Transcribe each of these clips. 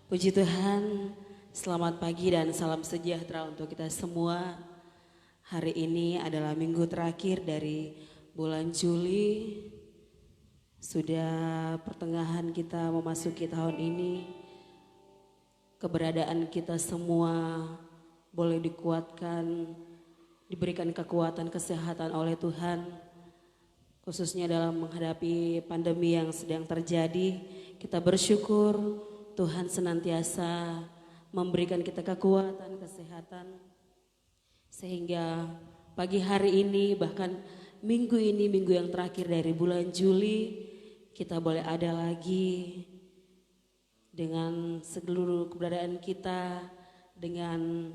Puji Tuhan, selamat pagi dan salam sejahtera untuk kita semua. Hari ini adalah minggu terakhir dari bulan Juli. Sudah pertengahan kita memasuki tahun ini. Keberadaan kita semua boleh dikuatkan, diberikan kekuatan kesehatan oleh Tuhan. Khususnya dalam menghadapi pandemi yang sedang terjadi, kita bersyukur Tuhan senantiasa memberikan kita kekuatan, kesehatan. Sehingga pagi hari ini, bahkan minggu ini, minggu yang terakhir dari bulan Juli, kita boleh ada lagi dengan seluruh keberadaan kita, dengan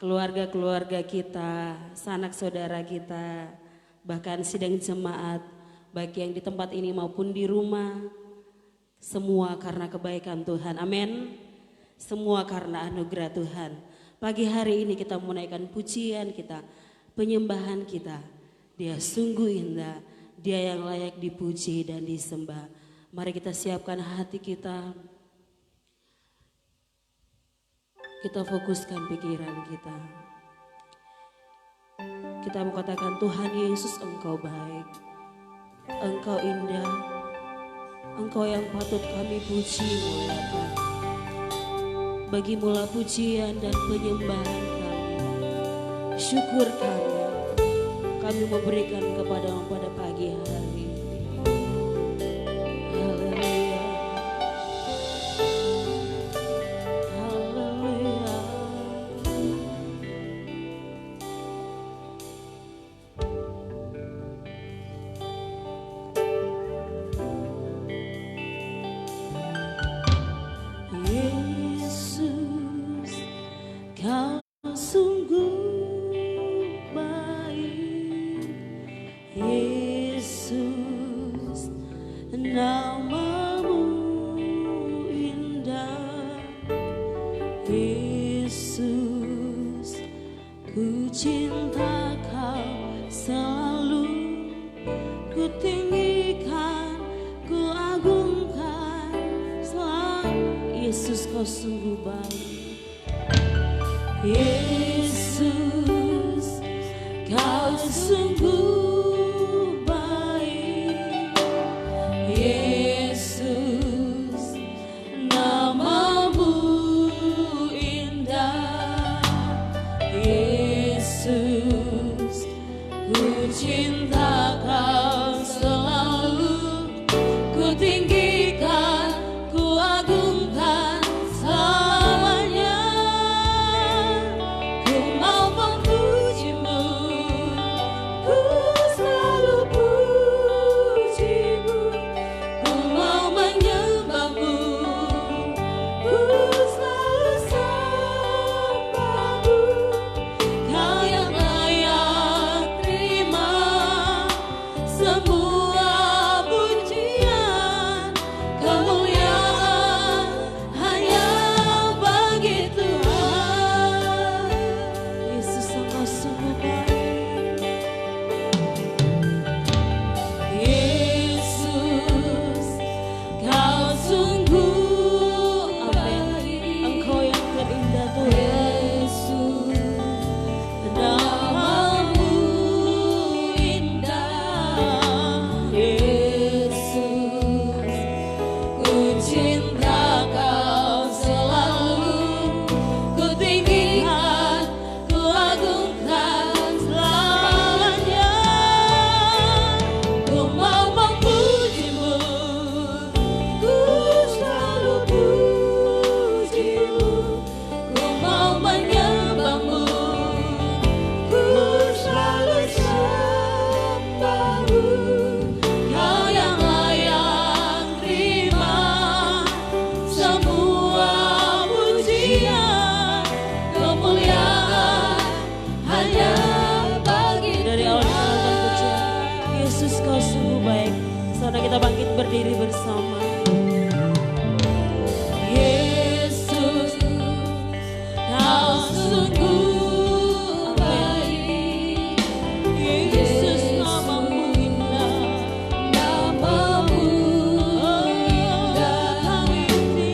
keluarga-keluarga kita, sanak saudara kita, bahkan sidang jemaat, baik yang di tempat ini maupun di rumah. Semua karena kebaikan Tuhan, amin. Semua karena anugerah Tuhan. Pagi hari ini kita menaikkan pujian kita, penyembahan kita. Dia sungguh indah, Dia yang layak dipuji dan disembah. Mari kita siapkan hati kita. Kita fokuskan pikiran kita. Kita mengatakan, Tuhan Yesus, Engkau baik, Engkau indah, Engkau yang patut kami puji, muliakan. Bagimulah pujian dan penyembahan kami, syukur kami memberikan kepadamu pada pagi hari ini. Haleluya, haleluya. Yesus, Kau sungguh baik. Yesus, namamu indah. Yesus, ku cinta Kau selalu, ku tinggikan, ku agungkan selalu. Yesus, Kau sungguh baik. Yesus, Kau sungguh baik. Yesus, namamu indah. Yesus, ku cinta Kau selalu, ku tinggikan, ku agungkan selamanya. Ku mau memujimu, ku selalu pujimu. Ku mau menyembahmu, ku selalu sembahmu. Kau yang layak terima semua pujian, kemuliaan hanya bagi Tuhan. Yesus, Engkau sungguh baik. Yesus, Kau sungguh baik. Engkau yang terindah Tuhan. Yesus, namamu indah. Yesus, ku cinta Kau selalu, ku tinggikan, ku agungkan selamanya. Ku mau memujimu, ku selalu pujimu. Ku mau menyembahmu, ku selalu sembahmu. Kau yang layak terima semua pujian, kemuliaan hanya bagi dari awal kita pujian. Yesus, Kau sungguh baik. Saudara, kita bangkit berdiri bersama. Yesus, Kau sungguh baik. Yesus, namamu indah. Namamu indah. Kau ini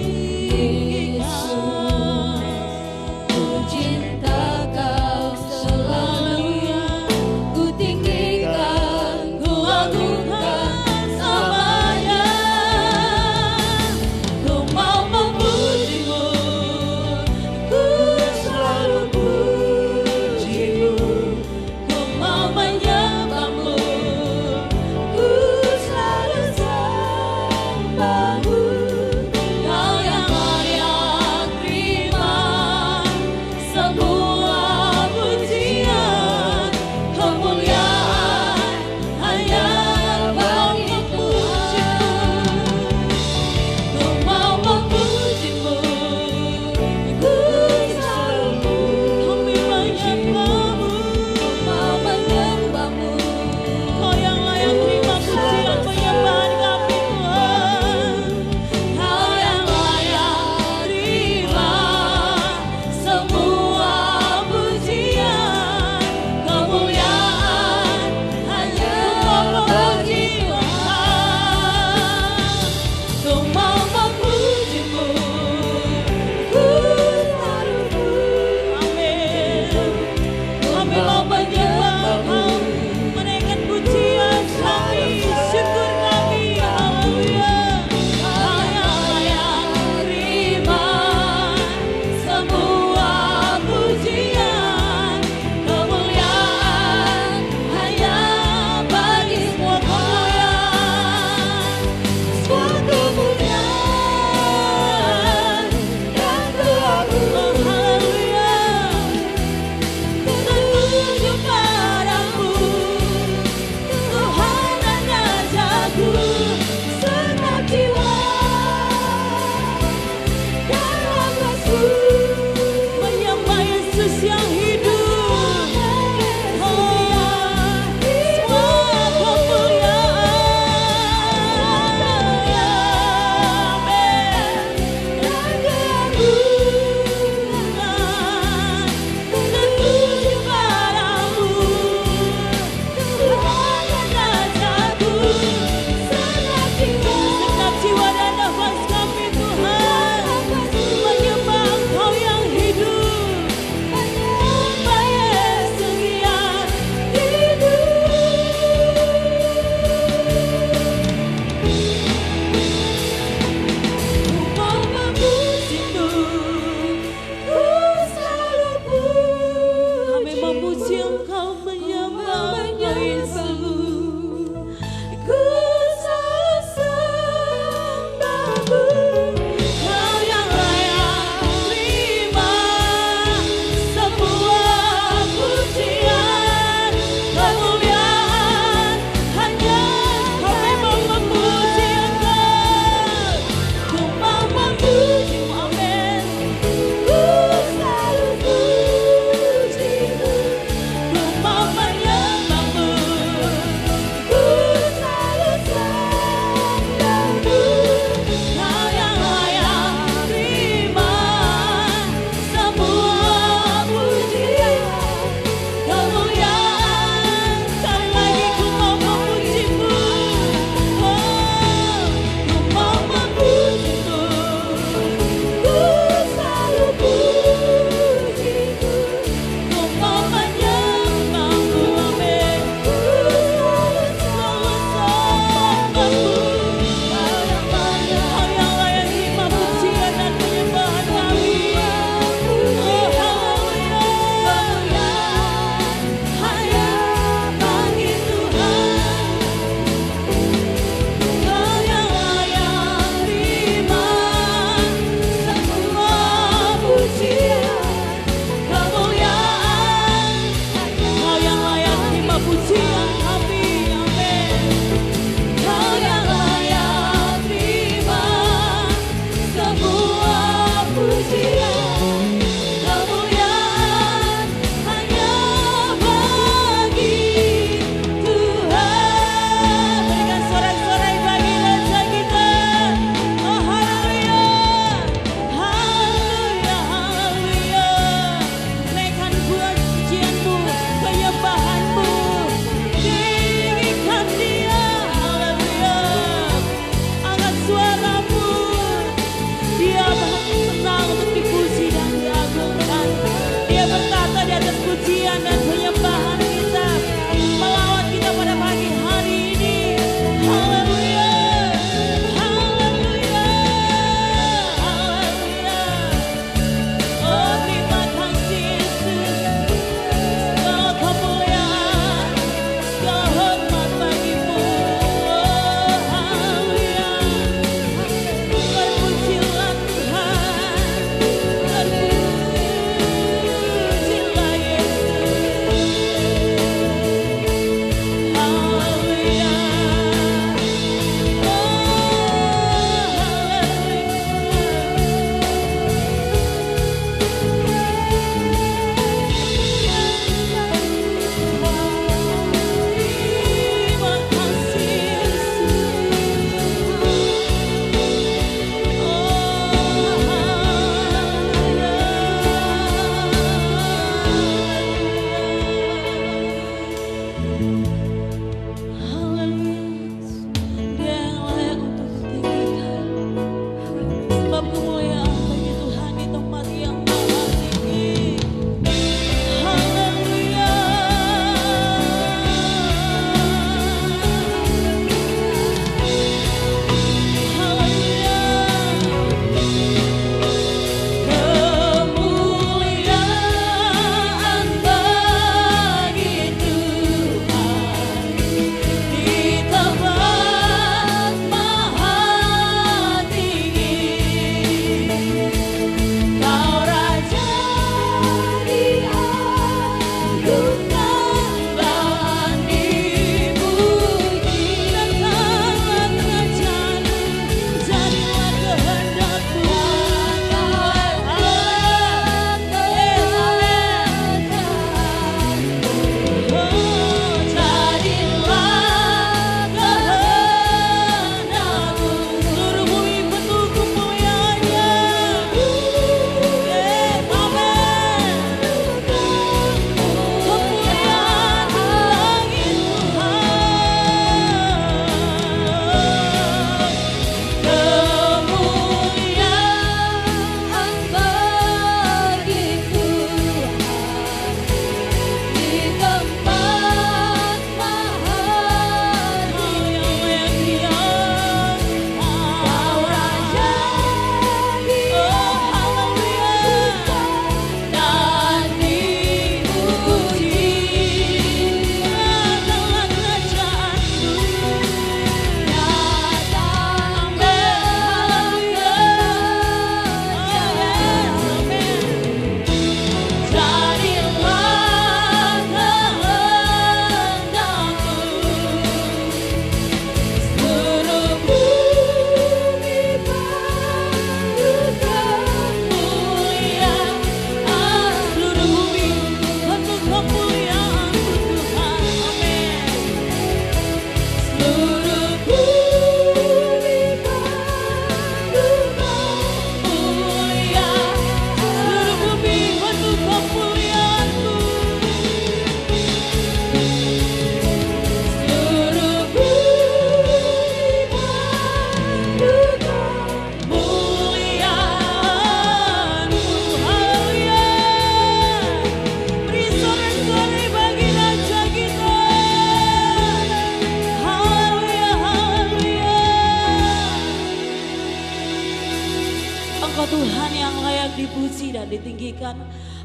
dipuji dan ditinggikan.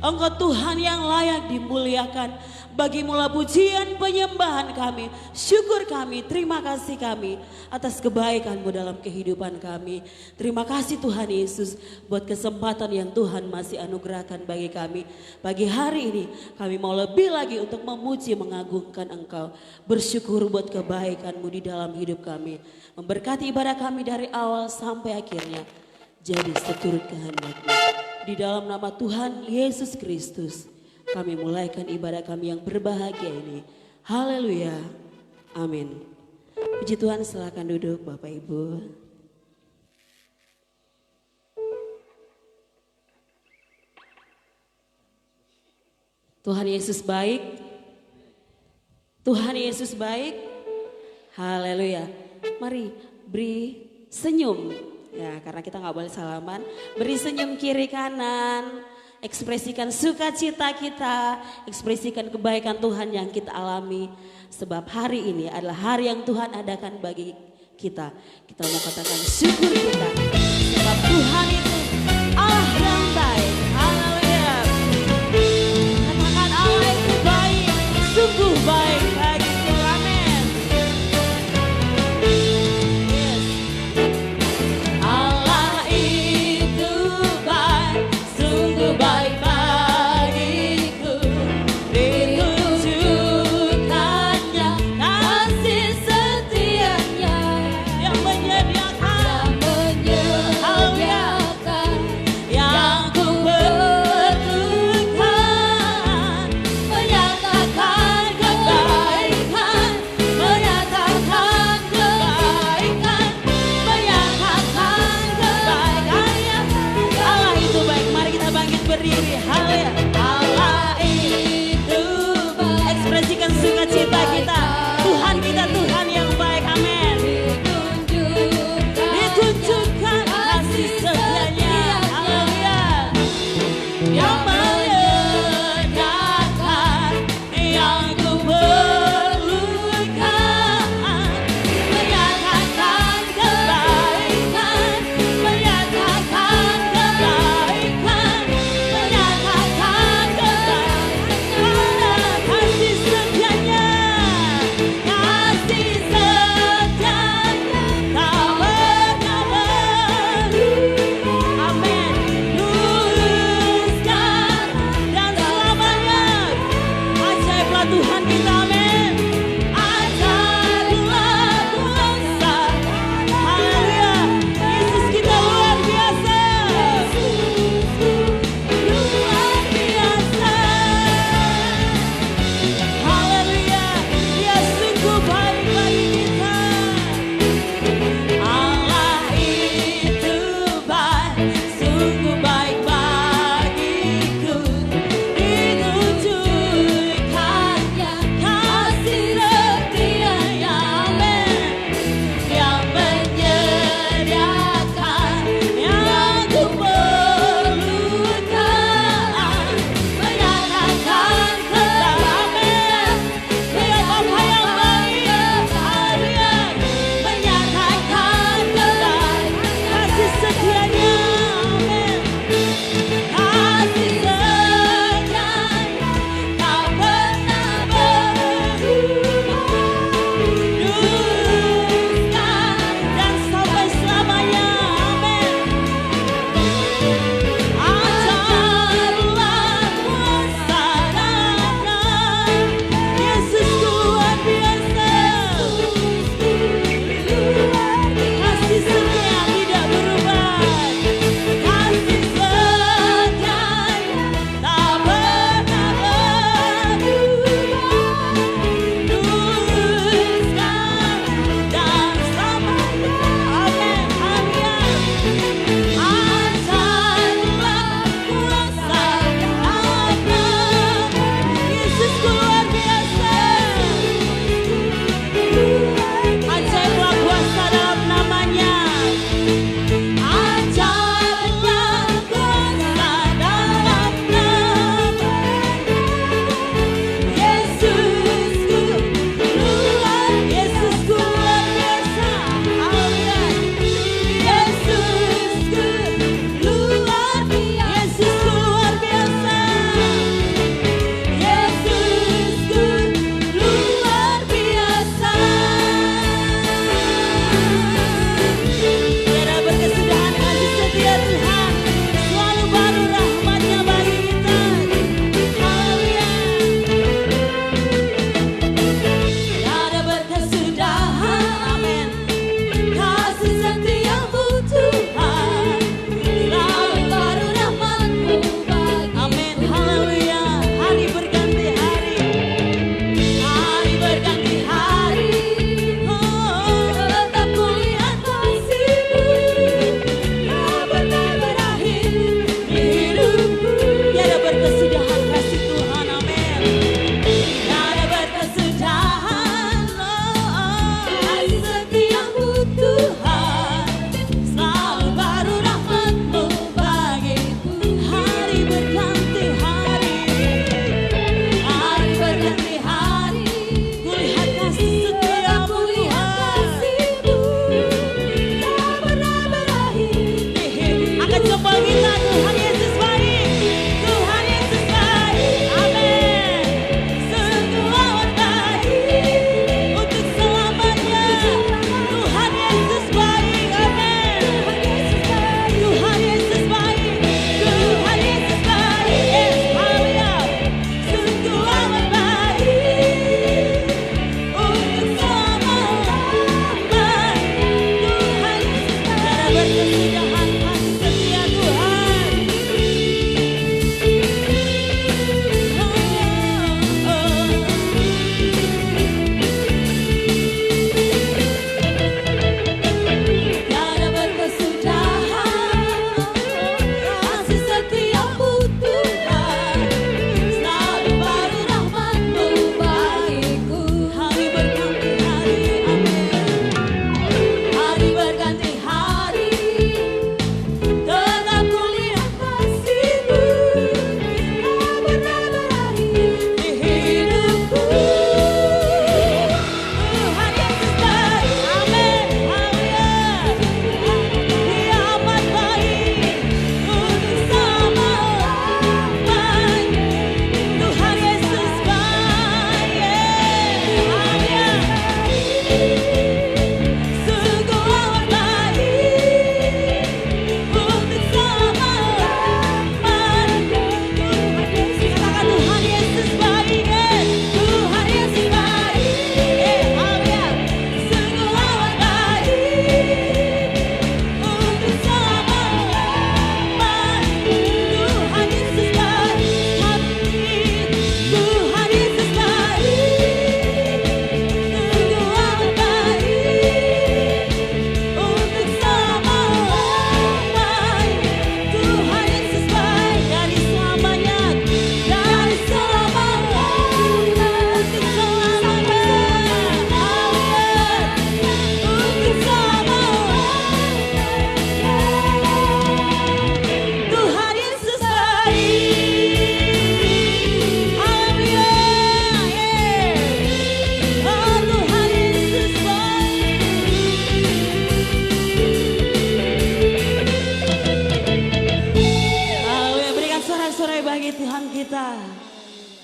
Engkau Tuhan yang layak dimuliakan. Bagimulah pujian penyembahan kami, syukur kami, terima kasih kami atas kebaikan-Mu dalam kehidupan kami. Terima kasih Tuhan Yesus buat kesempatan yang Tuhan masih anugerahkan bagi kami. Pagi hari ini kami mau lebih lagi untuk memuji mengagungkan Engkau. Bersyukur buat kebaikan-Mu di dalam hidup kami. Memberkati ibadah kami dari awal sampai akhirnya. jadi seturut kehendak-Mu. Di dalam nama Tuhan Yesus Kristus, kami mulaikan ibadah kami yang berbahagia ini. Haleluya. Amin. Puji Tuhan, silakan duduk Bapak Ibu. Tuhan Yesus baik. Tuhan Yesus baik. Haleluya. Mari beri senyum. Ya, karena kita nggak boleh salaman. Beri senyum kiri kanan. Ekspresikan sukacita kita. Ekspresikan kebaikan Tuhan yang kita alami. Sebab hari ini adalah hari yang Tuhan adakan bagi kita. Kita mau katakan syukur kita. Sebab Tuhan itu Allah yang baik. Haleluya. Katakan Allah itu baik. Sungguh baik bagiku. Amin. Yes. Allah itu baik. Sungguh baik bagiku. Ditunjukkannya kasih setianya yang menyediakan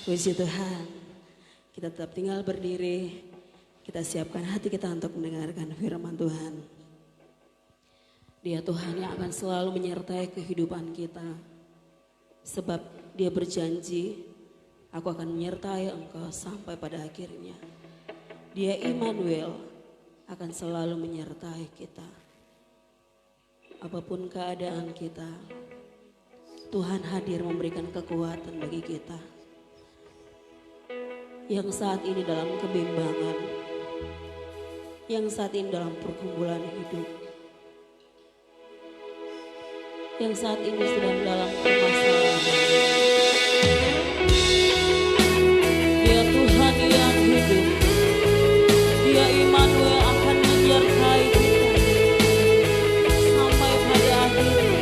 Puji Tuhan, kita tetap tinggal berdiri, kita siapkan hati kita untuk mendengarkan firman Tuhan. Dia Tuhan yang akan selalu menyertai kehidupan kita, sebab Dia berjanji, aku akan menyertai engkau sampai pada akhirnya. Dia Immanuel akan selalu menyertai kita. Apapun keadaan kita, Tuhan hadir memberikan kekuatan bagi kita. Yang saat ini dalam kebimbangan, yang saat ini dalam pergumulan hidup, yang saat ini sedang dalam permasalahan. Dia Tuhan yang hidup, Dia Immanuel akan menyertai kita sampai pada akhirnya.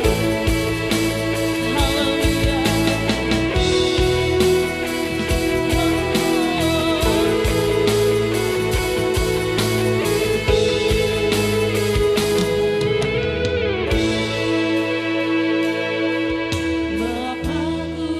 Bapakku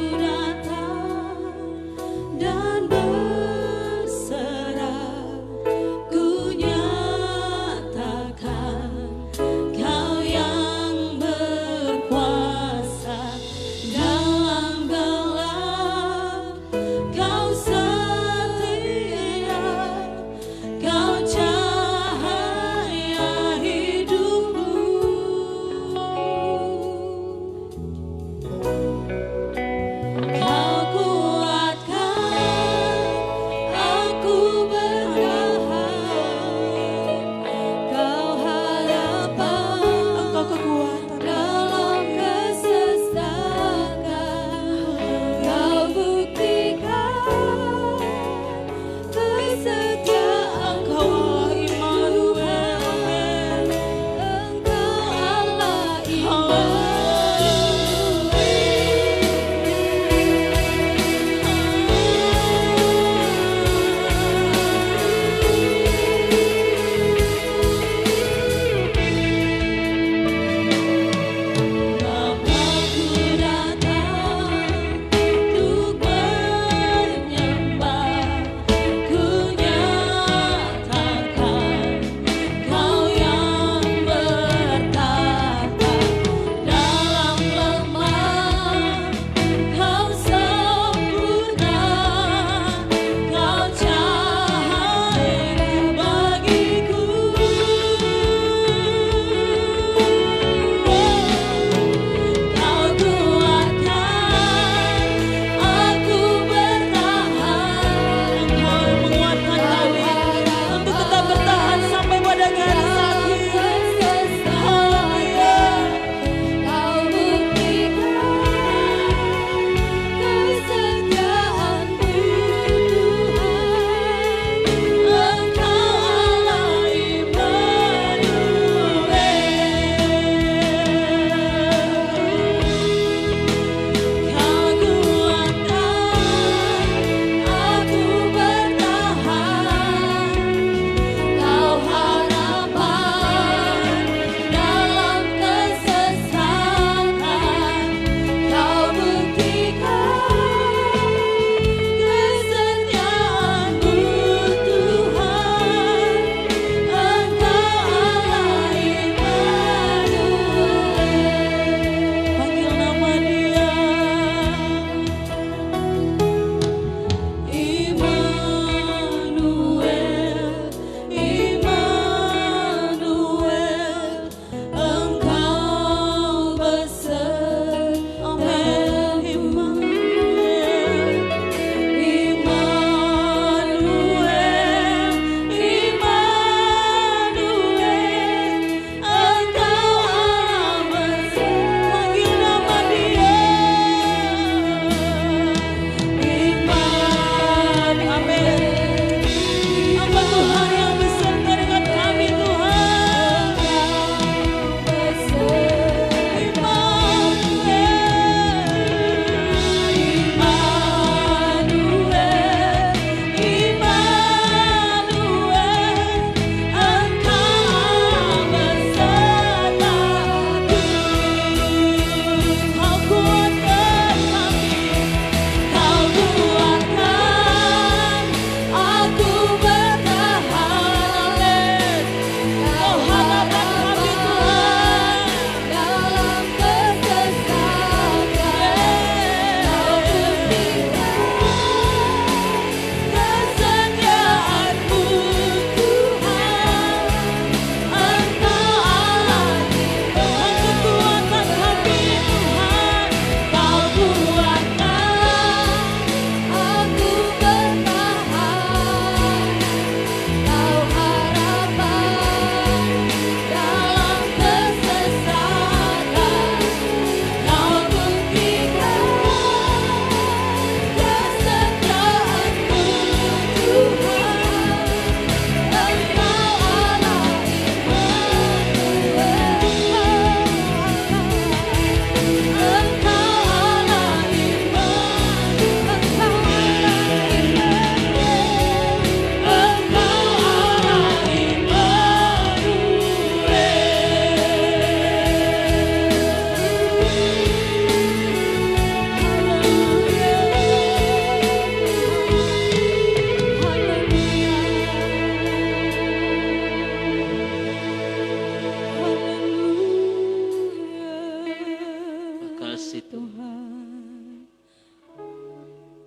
kasih Tuhan.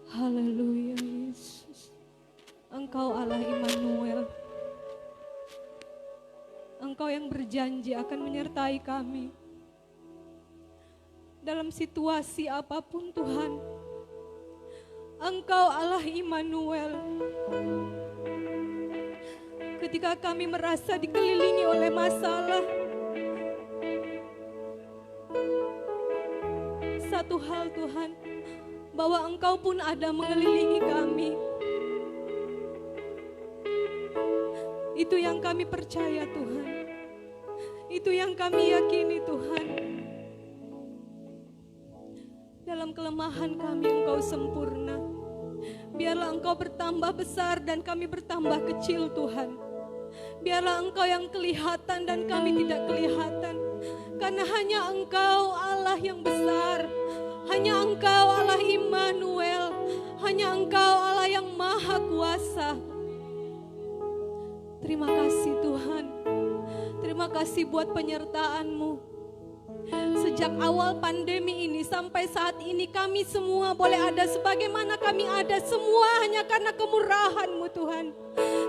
Haleluya Yesus. Engkau Allah Immanuel. Engkau yang berjanji akan menyertai kami dalam situasi apapun Tuhan. Engkau Allah Immanuel. Ketika kami merasa dikelilingi oleh masalah, satu hal Tuhan, bahwa Engkau pun ada mengelilingi kami. Itu yang kami percaya Tuhan. Itu yang kami yakini Tuhan. Dalam kelemahan kami Engkau sempurna. Biarlah Engkau bertambah besar dan kami bertambah kecil Tuhan. Biarlah Engkau yang kelihatan dan kami tidak kelihatan. Karena hanya Engkau Allah yang besar. Hanya Engkau Allah Immanuel. Hanya Engkau Allah yang maha kuasa. Terima kasih Tuhan. Terima kasih buat penyertaan-Mu. Sejak awal pandemi ini sampai saat ini kami semua boleh ada sebagaimana kami ada. Semua hanya karena kemurahan-Mu Tuhan.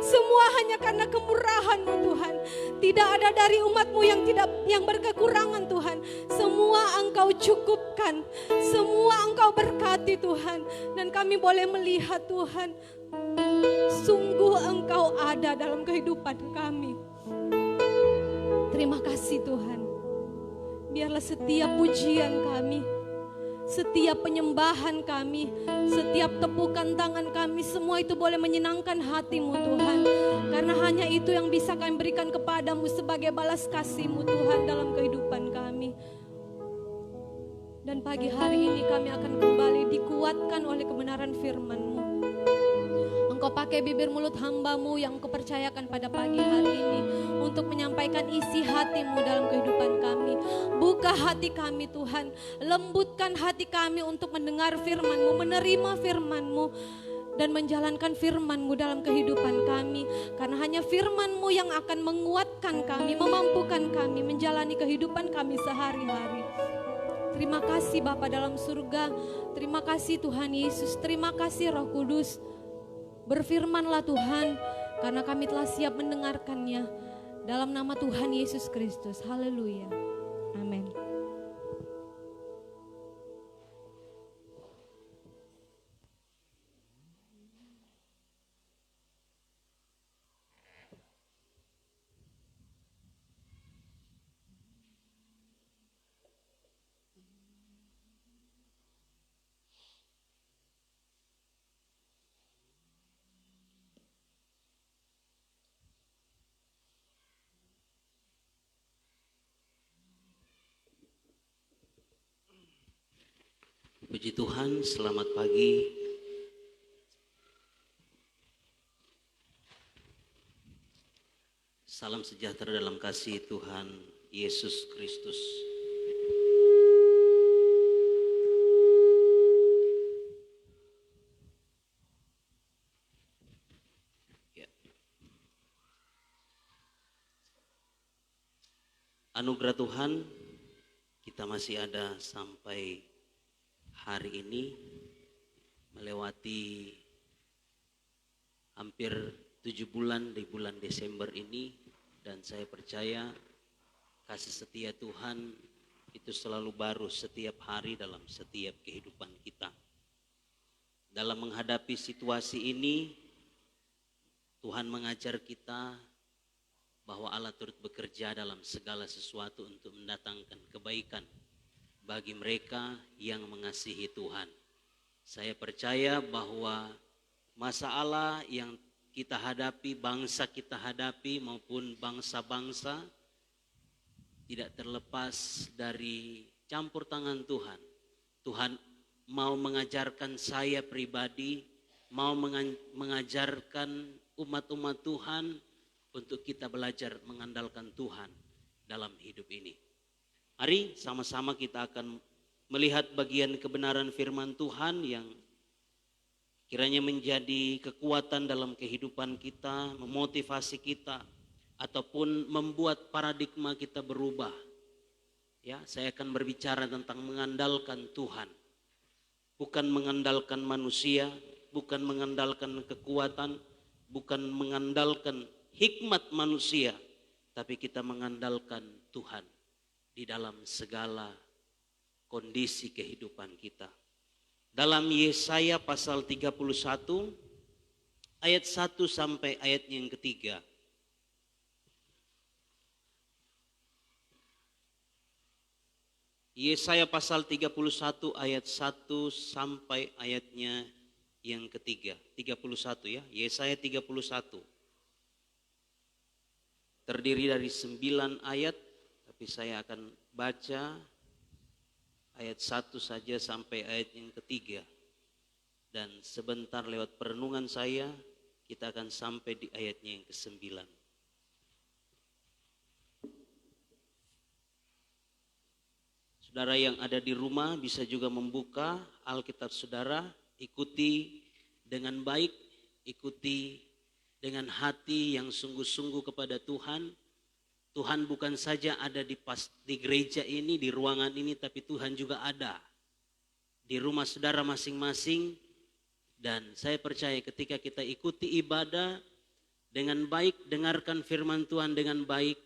Semua hanya karena kemurahan-Mu Tuhan. Tidak ada dari umat-Mu yang berkekurangan Tuhan. Semua Engkau cukupkan. Semua Engkau berkati Tuhan. Dan kami boleh melihat Tuhan, sungguh Engkau ada dalam kehidupan kami. Terima kasih Tuhan. Biarlah setiap pujian kami, setiap penyembahan kami, setiap tepukan tangan kami, semua itu boleh menyenangkan hati-Mu Tuhan. Karena hanya itu yang bisa kami berikan kepadamu sebagai balas kasih-Mu Tuhan dalam kehidupan kami. Dan pagi hari ini kami akan kembali dikuatkan oleh kebenaran firman-Mu. Engkau pakai bibir mulut hamba-Mu yang Engkau percayakan pada pagi hari ini untuk menyampaikan isi hati-Mu dalam kehidupan kami. Buka hati kami Tuhan, lembutkan hati kami untuk mendengar firman-Mu, menerima firman-Mu, dan menjalankan firman-Mu dalam kehidupan kami. Karena hanya firman-Mu yang akan menguatkan kami, memampukan kami menjalani kehidupan kami sehari-hari. Terima kasih Bapa dalam surga, terima kasih Tuhan Yesus, terima kasih Roh Kudus. Berfirmanlah Tuhan, karena kami telah siap mendengarkannya. Dalam nama Tuhan Yesus Kristus, haleluya, amin. Puji Tuhan, selamat pagi. Salam sejahtera dalam kasih Tuhan Yesus Kristus. Ya. Anugerah Tuhan, kita masih ada sampai hari ini, melewati hampir 7 bulan di bulan Desember ini, dan saya percaya kasih setia Tuhan itu selalu baru setiap hari dalam setiap kehidupan kita. Dalam menghadapi situasi ini, Tuhan mengajar kita bahwa Allah turut bekerja dalam segala sesuatu untuk mendatangkan kebaikan bagi mereka yang mengasihi Tuhan. Saya percaya bahwa masalah yang kita hadapi, bangsa kita hadapi maupun bangsa-bangsa tidak terlepas dari campur tangan Tuhan. Tuhan mau mengajarkan saya pribadi, mau mengajarkan umat-umat Tuhan untuk kita belajar mengandalkan Tuhan dalam hidup ini. Mari sama-sama kita akan melihat bagian kebenaran firman Tuhan yang kiranya menjadi kekuatan dalam kehidupan kita, memotivasi kita, ataupun membuat paradigma kita berubah. Ya, saya akan berbicara tentang mengandalkan Tuhan. Bukan mengandalkan manusia, bukan mengandalkan kekuatan, bukan mengandalkan hikmat manusia, tapi kita mengandalkan Tuhan di dalam segala kondisi kehidupan kita. Dalam Yesaya pasal 31 ayat 1 sampai ayat yang ketiga. Yesaya pasal 31 ayat 1 sampai ayatnya yang ketiga. 31 ya, Yesaya 31. Terdiri dari 9 ayat, tapi saya akan baca ayat 1 saja sampai ayat yang ketiga. Dan sebentar lewat perenungan saya, kita akan sampai di ayatnya yang ke-9. Saudara yang ada di rumah bisa juga membuka Alkitab saudara, ikuti dengan baik, ikuti dengan hati yang sungguh-sungguh kepada Tuhan. Tuhan bukan saja ada di gereja ini, di ruangan ini, tapi Tuhan juga ada di rumah saudara masing-masing. Dan saya percaya ketika kita ikuti ibadah dengan baik, dengarkan firman Tuhan dengan baik,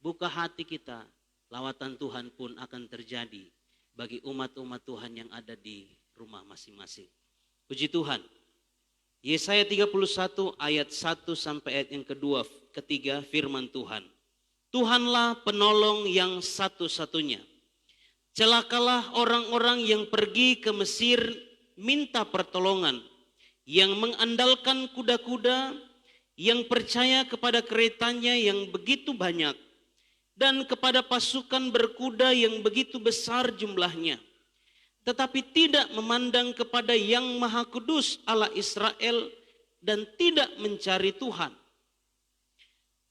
buka hati kita, lawatan Tuhan pun akan terjadi bagi umat-umat Tuhan yang ada di rumah masing-masing. Puji Tuhan. Yesaya 31 ayat 1 sampai ayat yang ketiga firman Tuhan. Tuhanlah penolong yang satu-satunya. Celakalah orang-orang yang pergi ke Mesir minta pertolongan, yang mengandalkan kuda-kuda, yang percaya kepada keretanya yang begitu banyak, dan kepada pasukan berkuda yang begitu besar jumlahnya, tetapi tidak memandang kepada yang Maha Kudus Allah Israel dan tidak mencari Tuhan.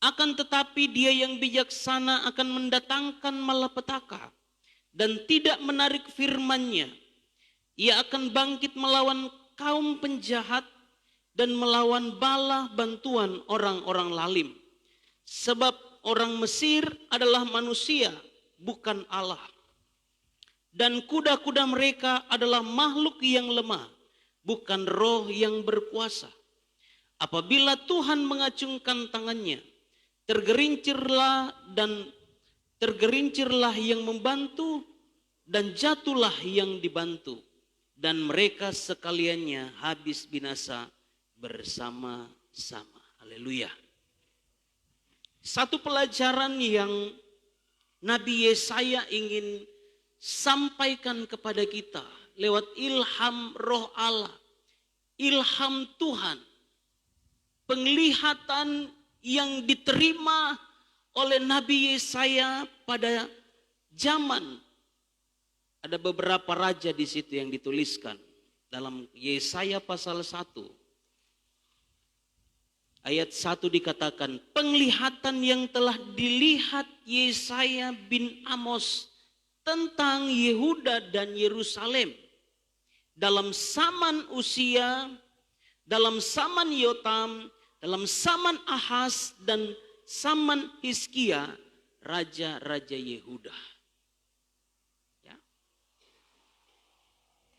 Akan tetapi dia yang bijaksana akan mendatangkan malapetaka dan tidak menarik firman-Nya. Ia akan bangkit melawan kaum penjahat dan melawan bala bantuan orang-orang lalim. Sebab orang Mesir adalah manusia, bukan Allah. Dan kuda-kuda mereka adalah makhluk yang lemah, bukan roh yang berkuasa. Apabila Tuhan mengacungkan tangannya, tergerincirlah yang membantu, dan jatuhlah yang dibantu. Dan mereka sekaliannya habis binasa bersama-sama. Haleluya. Satu pelajaran yang Nabi Yesaya ingin sampaikan kepada kita lewat ilham roh Allah, ilham Tuhan, penglihatan yang diterima oleh Nabi Yesaya pada zaman. Ada beberapa raja di situ yang dituliskan dalam Yesaya pasal 1. Ayat 1 dikatakan, penglihatan yang telah dilihat Yesaya bin Amos tentang Yehuda dan Yerusalem dalam zaman Usia, dalam zaman Yotam, dalam zaman Ahaz dan zaman Hizkia, raja-raja Yehuda. Ya.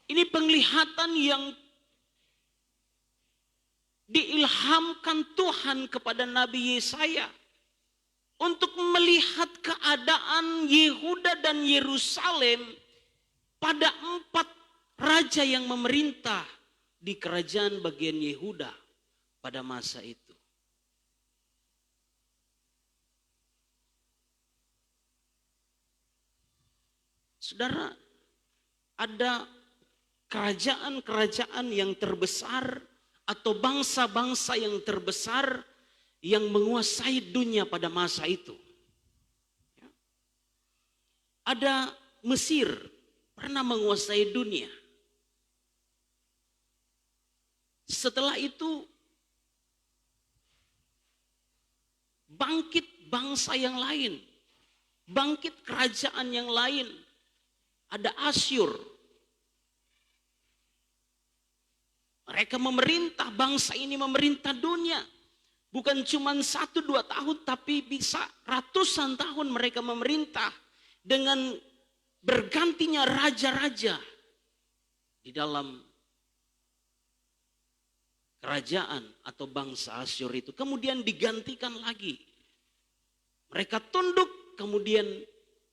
Ini penglihatan yang diilhamkan Tuhan kepada Nabi Yesaya untuk melihat keadaan Yehuda dan Yerusalem pada 4 raja yang memerintah di kerajaan bagian Yehuda pada masa itu. Saudara, ada kerajaan-kerajaan yang terbesar atau bangsa-bangsa yang terbesar yang menguasai dunia pada masa itu. Ada Mesir pernah menguasai dunia. Setelah itu bangkit bangsa yang lain, bangkit kerajaan yang lain. Ada Asyur. Mereka memerintah, bangsa ini memerintah dunia. Bukan cuma 1-2 tahun, tapi bisa ratusan tahun mereka memerintah dengan bergantinya raja-raja di dalam kerajaan atau bangsa Asyur itu kemudian digantikan lagi. Mereka tunduk, kemudian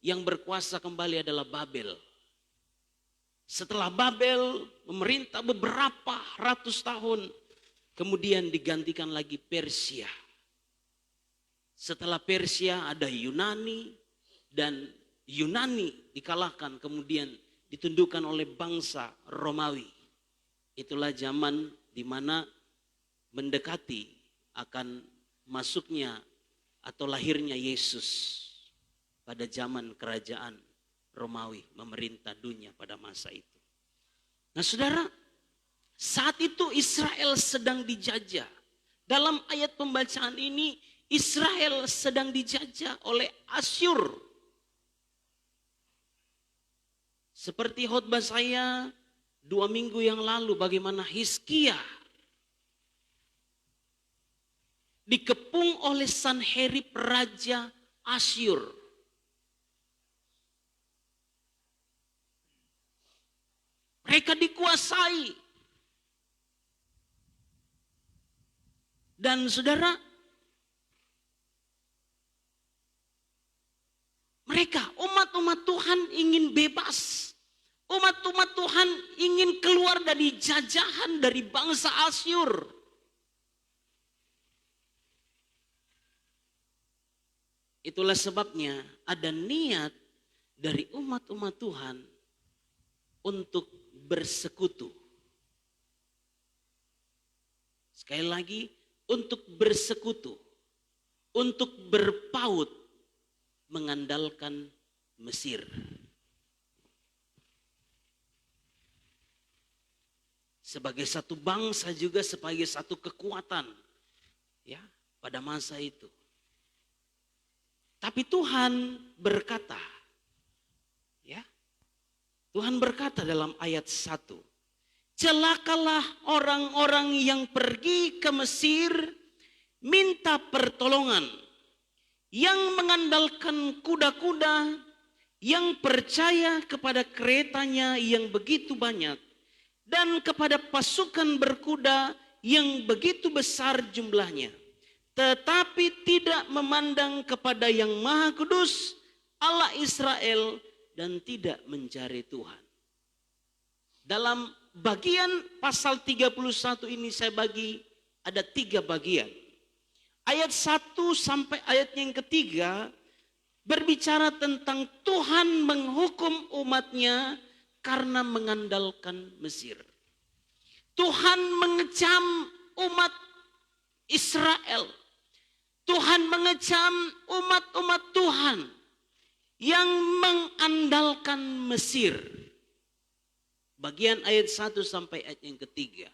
yang berkuasa kembali adalah Babel. Setelah Babel memerintah beberapa ratus tahun, kemudian digantikan lagi Persia. Setelah Persia ada Yunani, dan Yunani dikalahkan kemudian ditundukkan oleh bangsa Romawi. Itulah zaman di mana mendekati akan masuknya atau lahirnya Yesus pada zaman kerajaan Romawi memerintah dunia pada masa itu. Nah saudara, saat itu Israel sedang dijajah. Dalam ayat pembacaan ini Israel sedang dijajah oleh Asyur. Seperti khotbah saya 2 minggu yang lalu, bagaimana Hizkia dikepung oleh Sanherib Raja Asyur. Mereka dikuasai. Dan saudara, mereka umat-umat Tuhan ingin bebas. Umat-umat Tuhan ingin keluar dari jajahan dari bangsa Asyur. Itulah sebabnya ada niat dari umat-umat Tuhan untuk bersekutu. Sekali lagi, untuk bersekutu, untuk berpaut mengandalkan Mesir. Sebagai satu bangsa juga, sebagai satu kekuatan ya pada masa itu. Tapi Tuhan berkata, ya, Tuhan berkata dalam ayat 1, celakalah orang-orang yang pergi ke Mesir minta pertolongan, yang mengandalkan kuda-kuda, yang percaya kepada keretanya yang begitu banyak, dan kepada pasukan berkuda yang begitu besar jumlahnya, tetapi tidak memandang kepada yang Maha Kudus, Allah Israel, dan tidak mencari Tuhan. Dalam bagian pasal 31 ini saya bagi ada 3 bagian. Ayat 1 sampai ayat yang ketiga berbicara tentang Tuhan menghukum umatnya karena mengandalkan Mesir. Tuhan mengecam umat Israel. Tuhan mengecam umat-umat Tuhan yang mengandalkan Mesir. Bagian ayat 1 sampai ayat yang ketiga.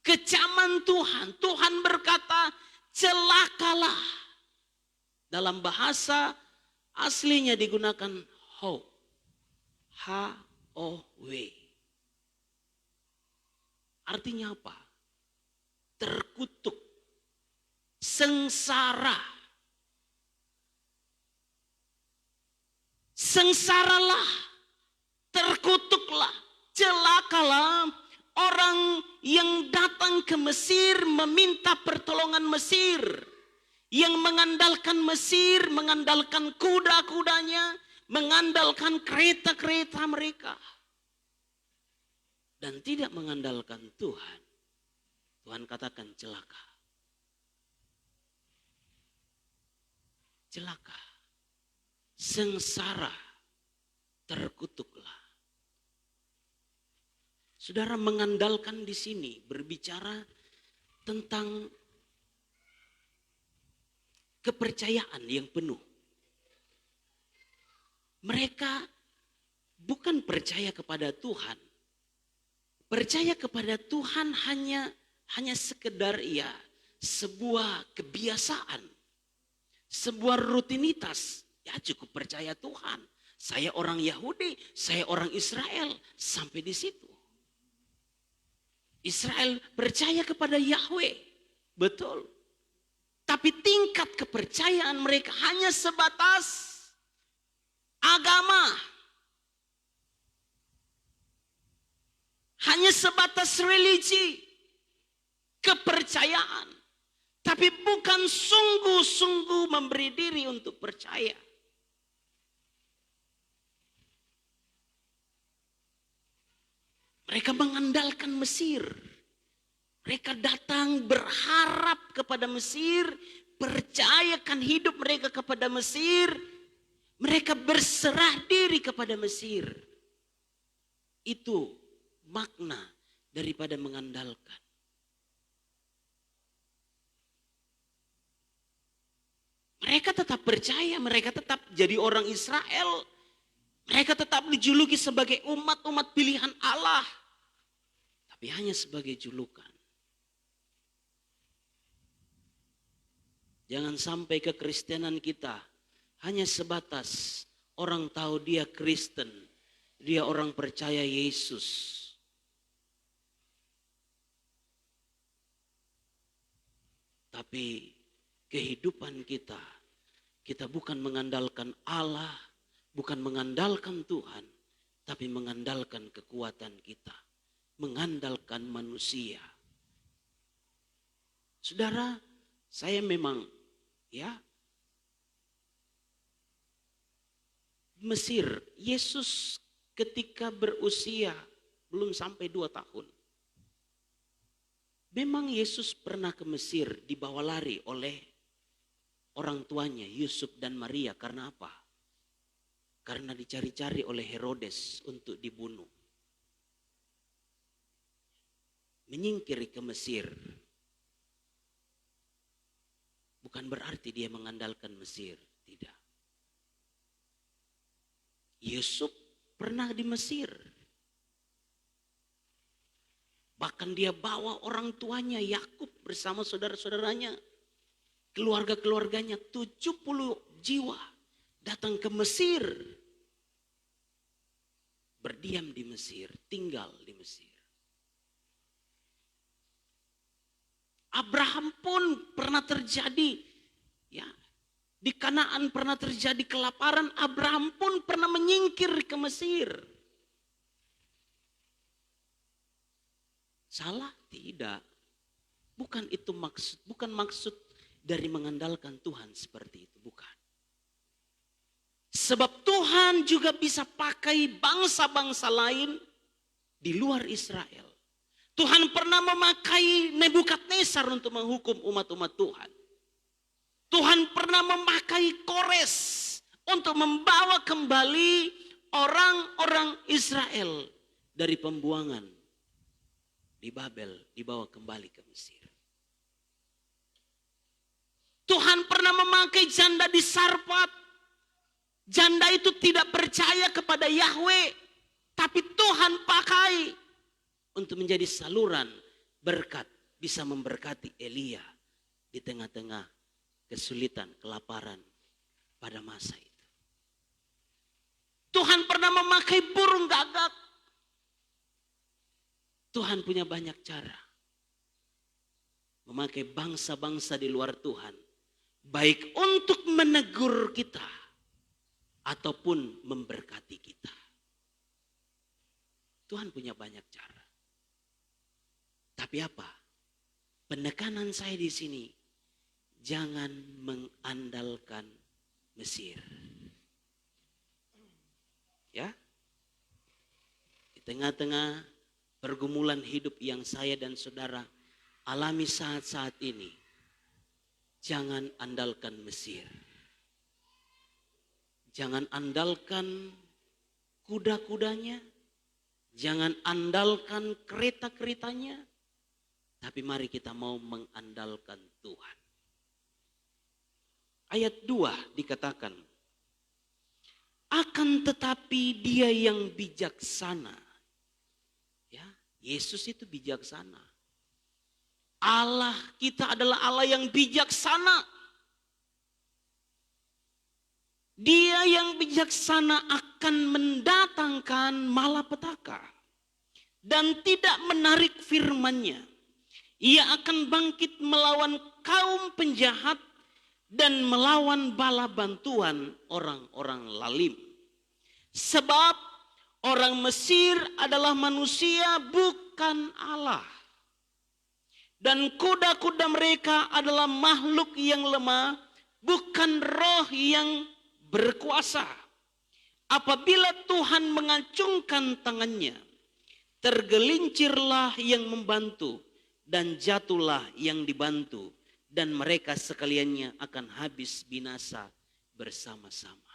Kecaman Tuhan. Tuhan berkata, celakalah. Dalam bahasa aslinya digunakan ho. H-O-W. Artinya apa? Terkutuk. Sengsara. Sengsaralah. Terkutuklah. Celakalah orang yang datang ke Mesir meminta pertolongan Mesir. Yang mengandalkan Mesir, mengandalkan kuda-kudanya, mengandalkan kereta-kereta mereka. Dan tidak mengandalkan Tuhan. Tuhan katakan celaka. Celaka. Sengsara. Terkutuklah. Saudara, mengandalkan di sini berbicara tentang kepercayaan yang penuh. Mereka bukan percaya kepada Tuhan. Percaya kepada Tuhan hanya sekedar ya sebuah kebiasaan. Sebuah rutinitas. Ya cukup percaya Tuhan. Saya orang Yahudi, saya orang Israel. Sampai di situ. Israel percaya kepada Yahweh. Betul. Tapi tingkat kepercayaan mereka hanya sebatas agama, hanya sebatas religi, kepercayaan, tapi bukan sungguh-sungguh memberi diri untuk percaya. Mereka mengandalkan Mesir. Mereka datang berharap kepada Mesir, percayakan hidup mereka kepada Mesir. Mereka berserah diri kepada Mesir. Itu makna daripada mengandalkan. Mereka tetap percaya, mereka tetap jadi orang Israel. Mereka tetap dijuluki sebagai umat-umat pilihan Allah. Tapi hanya sebagai julukan. Jangan sampai kekristenan kita hanya sebatas orang tahu dia Kristen. Dia orang percaya Yesus. Tapi kehidupan kita bukan mengandalkan Allah, bukan mengandalkan Tuhan, tapi mengandalkan kekuatan kita, mengandalkan manusia. Saudara, saya memang Mesir, Yesus ketika berusia belum sampai 2 tahun. Memang Yesus pernah ke Mesir dibawa lari oleh orang tuanya Yusuf dan Maria. Karena apa? Karena dicari-cari oleh Herodes untuk dibunuh. Menyingkiri ke Mesir. Bukan berarti dia mengandalkan Mesir. Tidak. Yusuf pernah di Mesir. Bahkan dia bawa orang tuanya Yakub bersama saudara-saudaranya. Keluarga-keluarganya 70 jiwa datang ke Mesir. Berdiam di Mesir, tinggal di Mesir. Abraham pun pernah terjadi, di Kanaan pernah terjadi kelaparan. Abraham pun pernah menyingkir ke Mesir. Salah? Tidak. Bukan itu maksud, bukan maksud dari mengandalkan Tuhan seperti itu, bukan. Sebab Tuhan juga bisa pakai bangsa-bangsa lain di luar Israel. Tuhan pernah memakai Nebukadnezar untuk menghukum umat-umat Tuhan. Tuhan pernah memakai Kores untuk membawa kembali orang-orang Israel dari pembuangan di Babel, dibawa kembali ke Mesir. Tuhan pernah memakai janda di Sarfat. Janda itu tidak percaya kepada Yahweh, tapi Tuhan pakai untuk menjadi saluran berkat, bisa memberkati Elia di tengah-tengah kesulitan, kelaparan pada masa itu. Tuhan pernah memakai burung gagak. Tuhan punya banyak cara memakai bangsa-bangsa di luar Tuhan, baik untuk menegur kita ataupun memberkati kita. Tuhan punya banyak cara. Tapi apa? Penekanan saya di sini, jangan mengandalkan Mesir. Ya. Di tengah-tengah pergumulan hidup yang saya dan saudara alami saat-saat ini, jangan andalkan Mesir. Jangan andalkan kuda-kudanya, jangan andalkan kereta-keretanya, tapi mari kita mau mengandalkan Tuhan. Ayat 2 dikatakan, akan tetapi dia yang bijaksana. Yesus itu bijaksana. Allah kita adalah Allah yang bijaksana. Dia yang bijaksana akan mendatangkan malapetaka dan tidak menarik firman-Nya. Ia akan bangkit melawan kaum penjahat dan melawan bala bantuan orang-orang lalim. Sebab orang Mesir adalah manusia bukan Allah. Dan kuda-kuda mereka adalah makhluk yang lemah, bukan roh yang berkuasa. Apabila Tuhan mengacungkan tangannya, tergelincirlah yang membantu dan jatuhlah yang dibantu, dan mereka sekaliannya akan habis binasa bersama-sama.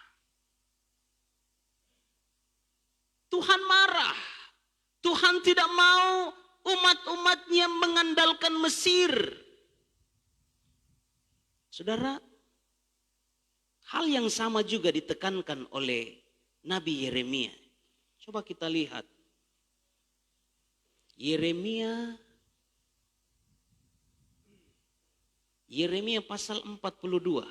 Tuhan marah. Tuhan tidak mau umat-umatnya mengandalkan Mesir. Saudara, hal yang sama juga ditekankan oleh Nabi Yeremia. Coba kita lihat. Yeremia pasal 42.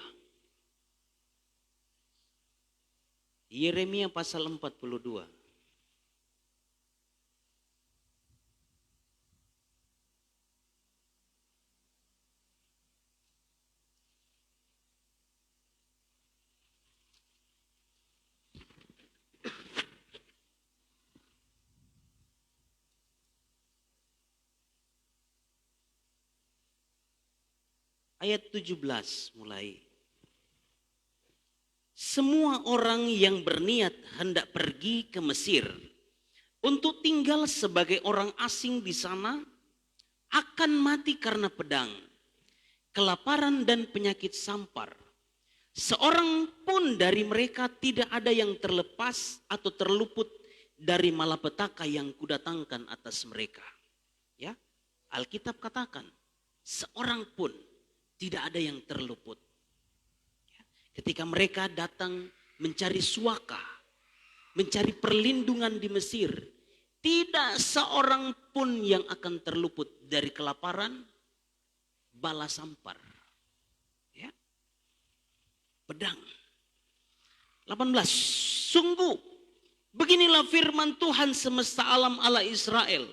Yeremia pasal 42. Ayat 17 mulai. Semua orang yang berniat hendak pergi ke Mesir untuk tinggal sebagai orang asing di sana akan mati karena pedang, kelaparan dan penyakit sampar. Seorang pun dari mereka tidak ada yang terlepas atau terluput dari malapetaka yang kudatangkan atas mereka. Ya, Alkitab katakan, seorang pun tidak ada yang terluput. Ketika mereka datang mencari suaka, mencari perlindungan di Mesir, tidak seorang pun yang akan terluput dari kelaparan, bala sampar, ya, pedang. 18. Sungguh, beginilah firman Tuhan semesta alam Allah Israel.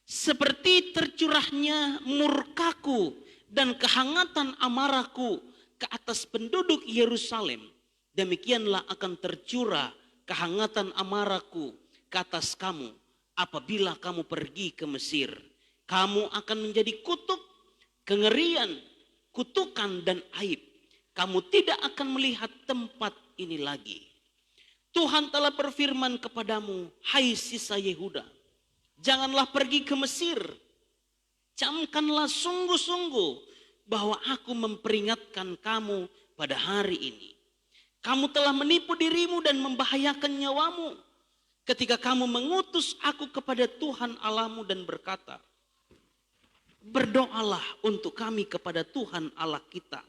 Seperti tercurahnya murkaku dan kehangatan amarahku ke atas penduduk Yerusalem, demikianlah akan tercurah kehangatan amarahku ke atas kamu apabila kamu pergi ke Mesir. Kamu akan menjadi kutuk, kengerian, kutukan dan aib. Kamu tidak akan melihat tempat ini lagi. Tuhan telah berfirman kepadamu, hai sisa Yehuda, janganlah pergi ke Mesir. Camkanlah sungguh-sungguh bahwa aku memperingatkan kamu pada hari ini. Kamu telah menipu dirimu dan membahayakan nyawamu ketika kamu mengutus aku kepada Tuhan Allahmu dan berkata, berdoalah untuk kami kepada Tuhan Allah kita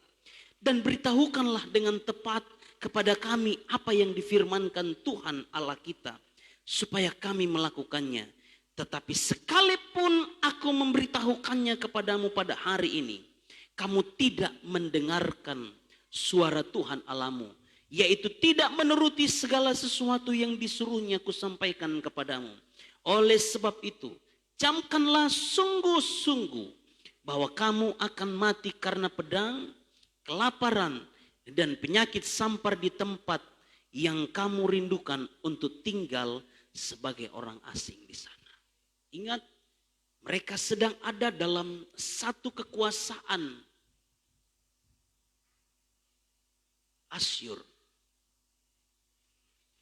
dan beritahukanlah dengan tepat kepada kami apa yang difirmankan Tuhan Allah kita supaya kami melakukannya. Tetapi sekalipun aku memberitahukannya kepadamu pada hari ini, kamu tidak mendengarkan suara Tuhan Allahmu, yaitu tidak menuruti segala sesuatu yang disuruhnya kusampaikan kepadamu. Oleh sebab itu, camkanlah sungguh-sungguh bahwa kamu akan mati karena pedang, kelaparan, dan penyakit sampar di tempat yang kamu rindukan untuk tinggal sebagai orang asing di sana. Ingat, mereka sedang ada dalam satu kekuasaan Asyur.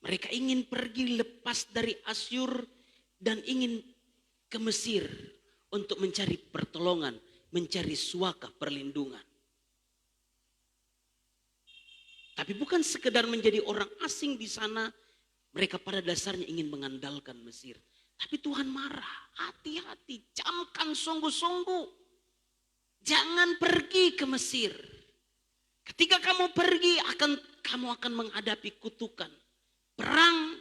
Mereka ingin pergi lepas dari Asyur dan ingin ke Mesir untuk mencari pertolongan, mencari suaka perlindungan. Tapi bukan sekedar menjadi orang asing di sana, mereka pada dasarnya ingin mengandalkan Mesir. Tapi Tuhan marah, hati-hati, camkan sungguh-sungguh. Jangan pergi ke Mesir. Ketika kamu pergi, kamu akan menghadapi kutukan. Perang,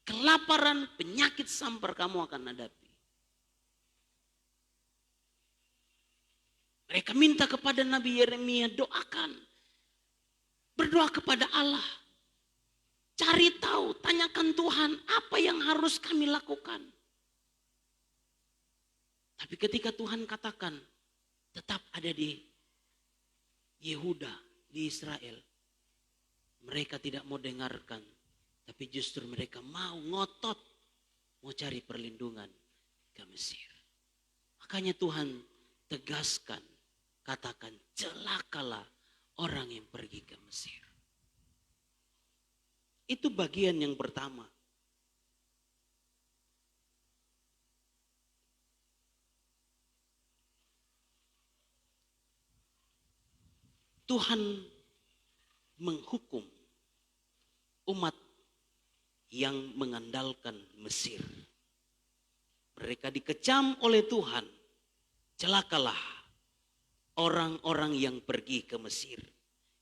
kelaparan, penyakit sampar kamu akan hadapi. Mereka minta kepada Nabi Yeremia, doakan. Berdoa kepada Allah. Cari tahu, tanyakan Tuhan, apa yang harus kami lakukan. Tapi ketika Tuhan katakan, tetap ada di Yehuda, di Israel. Mereka tidak mau dengarkan Tapi justru mereka mau ngotot, mau cari perlindungan ke Mesir. Makanya Tuhan tegaskan, katakan celakalah orang yang pergi ke Mesir. Itu bagian yang pertama. Tuhan menghukum umat yang mengandalkan Mesir. Mereka dikecam oleh Tuhan. Celakalah orang-orang yang pergi ke Mesir.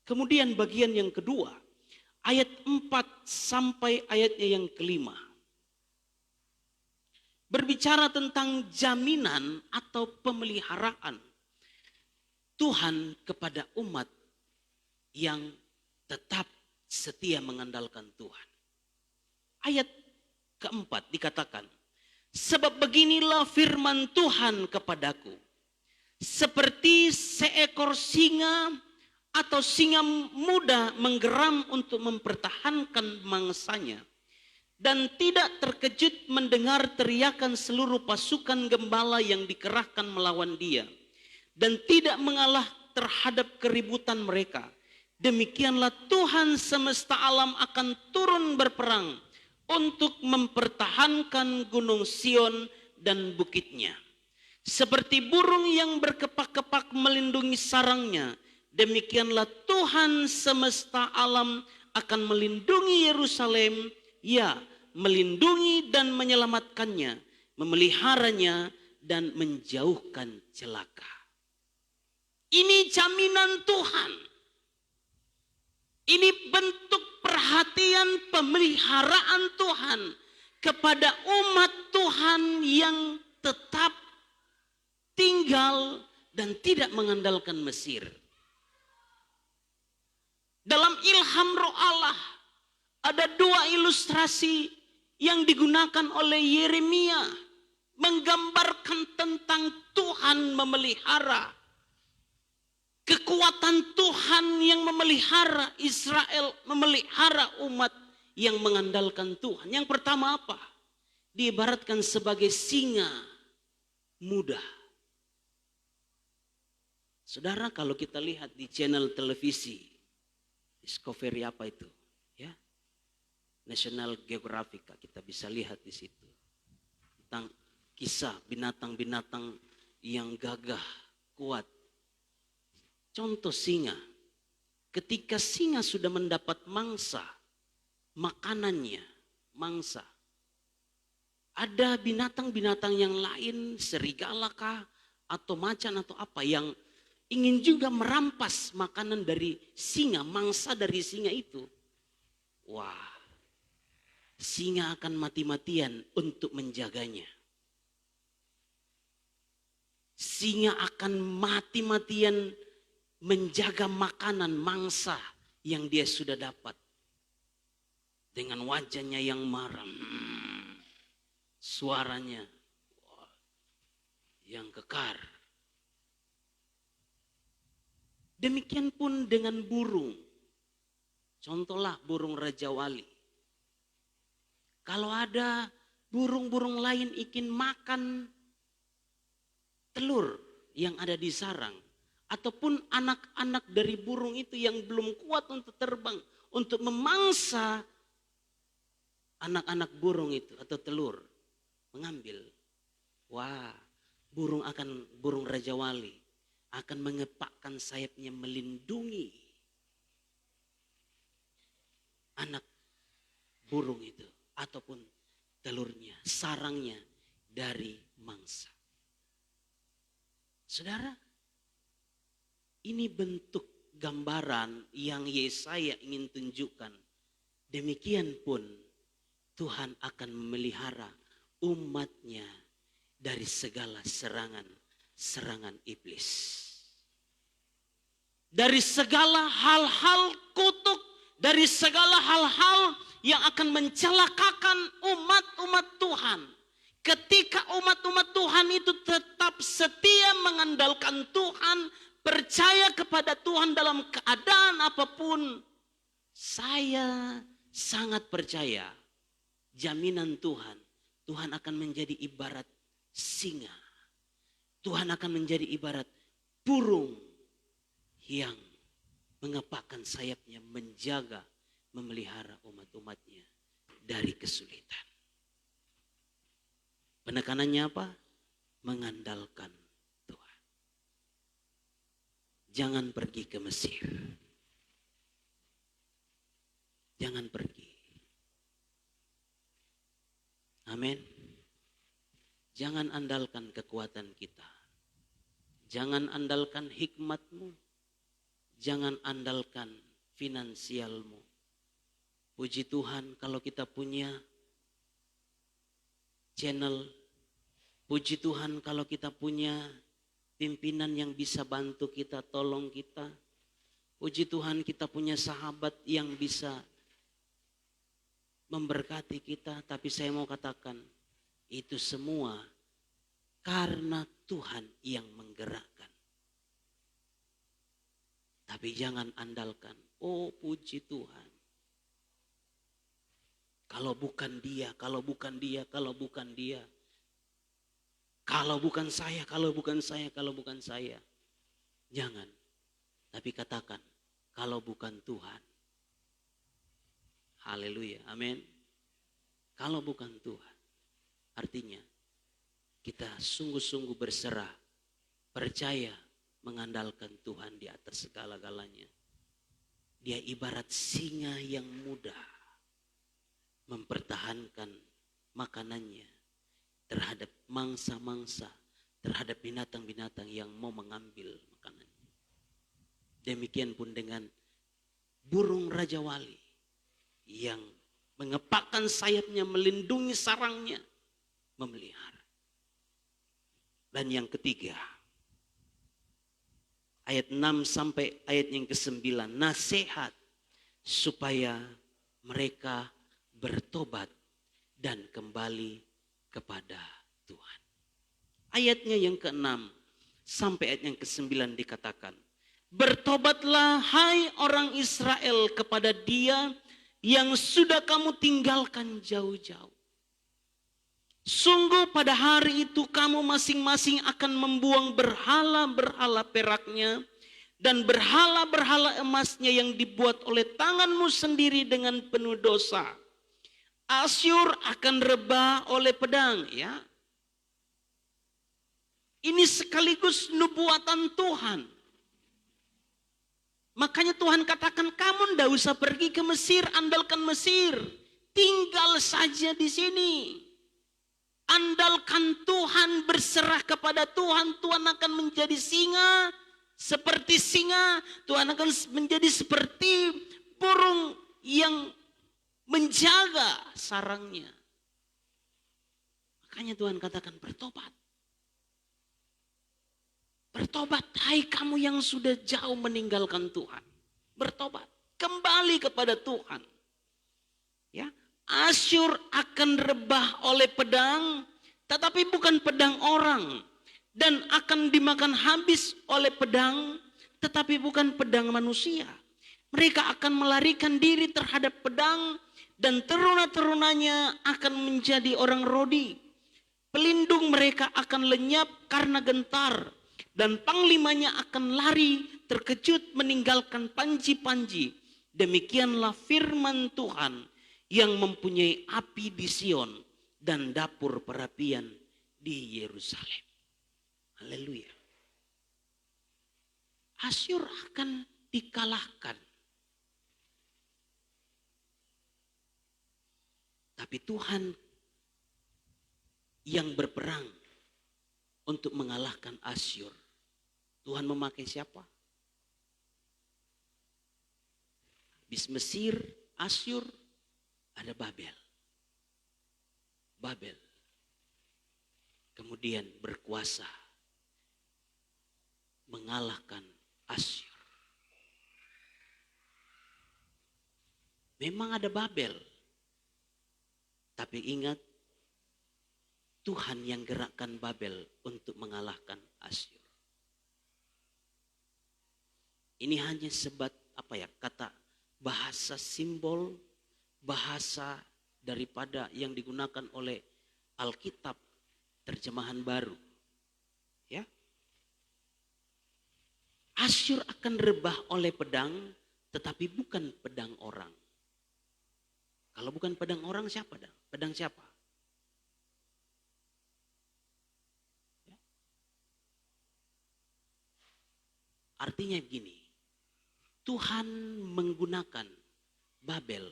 Kemudian bagian yang kedua, ayat 4 sampai ayatnya yang kelima. Berbicara tentang jaminan atau pemeliharaan Tuhan kepada umat yang tetap setia mengandalkan Tuhan. Ayat keempat dikatakan, sebab beginilah firman Tuhan kepadaku, seperti seekor singa atau singa muda menggeram untuk mempertahankan mangsanya, dan tidak terkejut mendengar teriakan seluruh pasukan gembala yang dikerahkan melawan dia, dan tidak mengalah terhadap keributan mereka. Demikianlah Tuhan semesta alam akan turun berperang untuk mempertahankan gunung Sion dan bukitnya. Seperti burung yang berkepak-kepak melindungi sarangnya, demikianlah Tuhan semesta alam akan melindungi Yerusalem, ya, melindungi dan menyelamatkannya, memeliharanya dan menjauhkan celaka. Ini jaminan Tuhan. Ini bentuk perhatian pemeliharaan Tuhan kepada umat Tuhan yang tetap tinggal dan tidak mengandalkan Mesir. Dalam ilham roh Allah ada dua ilustrasi yang digunakan oleh Yeremia menggambarkan tentang Tuhan memelihara. Kekuatan Tuhan yang memelihara Israel, memelihara umat yang mengandalkan Tuhan. Yang pertama apa? Diibaratkan sebagai singa muda. Saudara, kalau kita lihat di channel televisi, Discovery apa itu? Ya, National Geographic, kita bisa lihat di situ. Tentang kisah binatang-binatang yang gagah, kuat. Contoh singa, ketika singa sudah mendapat mangsa, makanannya, mangsa. Ada binatang-binatang yang lain, serigala kah, atau macan atau apa yang ingin juga merampas makanan dari singa, mangsa dari singa itu. Wah, singa akan mati-matian untuk menjaganya. Singa akan mati-matian menjaga makanan mangsa yang dia sudah dapat. Dengan wajahnya yang maram, suaranya yang kekar. Demikian pun dengan burung. Contohlah burung Raja Wali. Kalau ada burung-burung lain ingin makan telur yang ada di sarang, ataupun anak-anak dari burung itu yang belum kuat untuk terbang, untuk memangsa anak-anak burung itu atau telur, mengambil. Wah, burung Raja Wali akan mengepakkan sayapnya melindungi anak burung itu ataupun telurnya, sarangnya dari mangsa. Saudara, ini bentuk gambaran yang Yesaya ingin tunjukkan. Demikian pun Tuhan akan memelihara umatnya dari segala serangan iblis. Dari segala hal-hal kutuk, dari segala hal-hal yang akan mencelakakan umat-umat Tuhan. Ketika umat-umat Tuhan itu tetap setia mengandalkan Tuhan, percaya kepada Tuhan dalam keadaan apapun, saya sangat percaya jaminan Tuhan. Tuhan akan menjadi ibarat singa. Tuhan akan menjadi ibarat burung yang mengepakkan sayapnya, menjaga, memelihara umat-umatnya dari kesulitan. Penekanannya apa? Mengandalkan Tuhan. Jangan pergi ke Mesir. Jangan pergi. Amin. Jangan andalkan kekuatan kita. Jangan andalkan hikmatmu. Jangan andalkan finansialmu. Puji Tuhan kalau kita punya channel. Puji Tuhan kalau kita punya pimpinan yang bisa bantu kita, tolong kita. Puji Tuhan kita punya sahabat yang bisa memberkati kita. Tapi saya mau katakan, itu semua karena Tuhan yang menggerakkan. Tapi jangan andalkan, oh puji Tuhan. Kalau bukan dia, kalau bukan dia, kalau bukan dia. Kalau bukan saya, kalau bukan saya, kalau bukan saya. Jangan. Tapi katakan, kalau bukan Tuhan. Haleluya, amin. Kalau bukan Tuhan. Artinya, kita sungguh-sungguh berserah. Percaya mengandalkan Tuhan di atas segala-galanya. Dia ibarat singa yang mudah mempertahankan makanannya terhadap mangsa-mangsa, terhadap binatang-binatang yang mau mengambil makanannya. Demikian pun dengan burung Raja Wali yang mengepakkan sayapnya, melindungi sarangnya, memelihara. Dan yang ketiga, ayat 6 sampai ayat yang ke-9, nasihat supaya mereka bertobat dan kembali kepada Tuhan. Ayatnya yang ke-6 sampai ayat yang ke-9 dikatakan, bertobatlah hai orang Israel kepada Dia yang sudah kamu tinggalkan jauh-jauh. Sungguh pada hari itu kamu masing-masing akan membuang berhala-berhala peraknya dan berhala-berhala emasnya yang dibuat oleh tanganmu sendiri dengan penuh dosa. Asyur akan rebah oleh pedang, ya. Ini sekaligus nubuatan Tuhan. Makanya Tuhan katakan, kamu ndak usah pergi ke Mesir, andalkan Mesir. Tinggal saja di sini. Andalkan Tuhan, berserah kepada Tuhan. Tuhan akan menjadi singa, seperti singa. Tuhan akan menjadi seperti burung yang menjaga sarangnya. Makanya Tuhan katakan bertobat. Bertobat, hai kamu yang sudah jauh meninggalkan Tuhan. Bertobat, kembali kepada Tuhan. Ya, Asyur akan rebah oleh pedang, tetapi bukan pedang orang. Dan akan dimakan habis oleh pedang, tetapi bukan pedang manusia. Mereka akan melarikan diri terhadap pedang, dan teruna-terunanya akan menjadi orang Rodi. Pelindung mereka akan lenyap karena gentar, dan panglimanya akan lari terkejut meninggalkan panji-panji. Demikianlah firman Tuhan yang mempunyai api di Sion dan dapur perapian di Yerusalem. Haleluya. Asyur akan dikalahkan. Tapi Tuhan yang berperang untuk mengalahkan Asyur. Tuhan memakai siapa? Habis Mesir, Asyur, ada Babel. Babel kemudian berkuasa mengalahkan Asyur. Memang ada Babel. Tapi ingat, Tuhan yang gerakkan Babel untuk mengalahkan Asyur. Ini hanya kata bahasa simbol, bahasa daripada yang digunakan oleh Alkitab terjemahan baru. Ya. Asyur akan rebah oleh pedang, tetapi bukan pedang orang. Kalau bukan pedang orang siapa dah? Pedang siapa? Ya. Artinya begini, Tuhan menggunakan Babel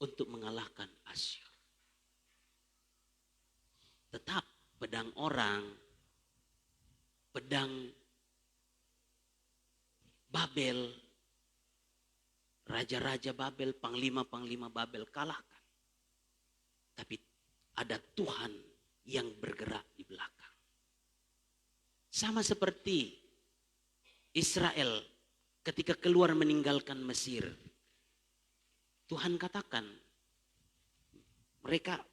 untuk mengalahkan Asyur. Tetap pedang orang, pedang Babel, raja-raja Babel, panglima-panglima Babel kalahkan. Tapi ada Tuhan yang bergerak di belakang. Sama seperti Israel ketika keluar meninggalkan Mesir. Tuhan katakan mereka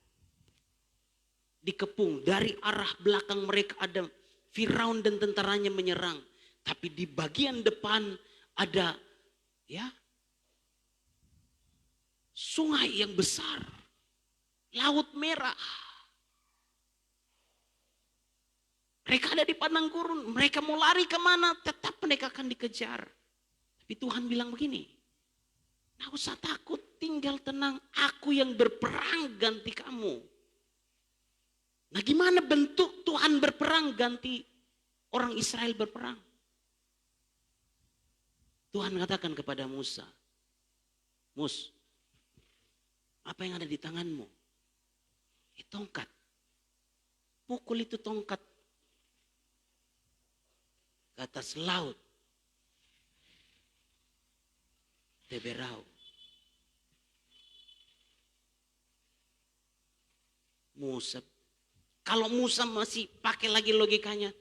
dikepung, dari arah belakang mereka ada Firaun dan tentaranya menyerang. Tapi di bagian depan ada ya sungai yang besar, Laut Merah. Mereka ada di padang gurun, mereka mau lari kemana, tetap mereka akan dikejar. Tapi Tuhan bilang begini, nggak usah takut, tinggal tenang, aku yang berperang ganti kamu. Nah gimana bentuk Tuhan berperang ganti orang Israel berperang? Tuhan katakan kepada Musa, Mus, apa yang ada di tanganmu? Tongkat. Pukul itu tongkat ke atas laut. Teberau. Musa. Kalau Musa masih pakai lagi logikanya,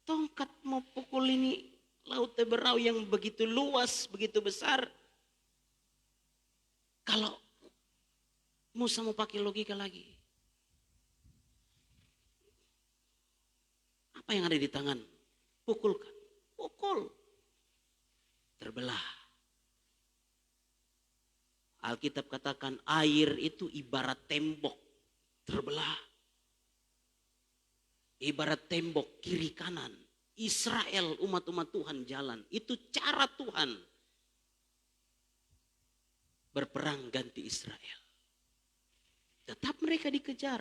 tongkat mau pukul ini Laut Teberau yang begitu luas, begitu besar. Kalau Musa mau pakai logika lagi, apa yang ada di tangan? Pukulkan. Pukul. Terbelah. Alkitab katakan air itu ibarat tembok. Terbelah. Ibarat tembok kiri kanan. Israel, umat-umat Tuhan jalan. Itu cara Tuhan berperang ganti Israel. Tetap mereka dikejar.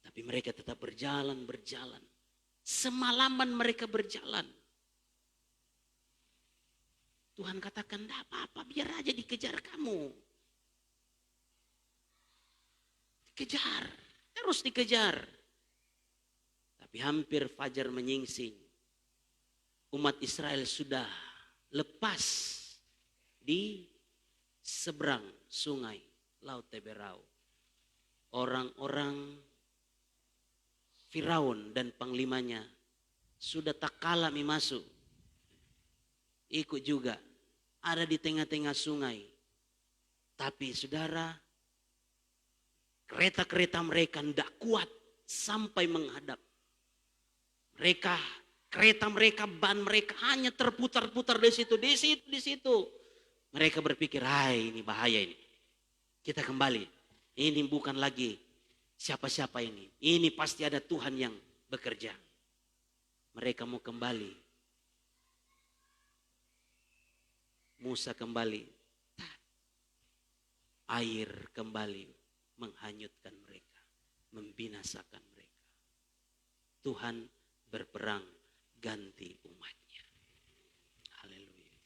Tapi mereka tetap berjalan. Semalaman mereka berjalan. Tuhan katakan, tidak apa-apa, biar aja dikejar kamu. Dikejar, terus dikejar. Tapi hampir fajar menyingsing. Umat Israel sudah lepas di seberang sungai Laut Teberau. Orang-orang Firaun dan panglimanya sudah tak kalah masuk. Ikut juga. Ada di tengah-tengah sungai. Tapi saudara, kereta-kereta mereka tidak kuat sampai menghadap. Kereta mereka, ban mereka hanya terputar-putar di situ. Mereka berpikir, hai ini bahaya ini. Kita kembali. Ini bukan lagi siapa-siapa ini. Ini pasti ada Tuhan yang bekerja. Mereka mau kembali. Musa kembali. Air kembali menghanyutkan mereka. Membinasakan mereka. Tuhan berperang ganti umatnya. Haleluya.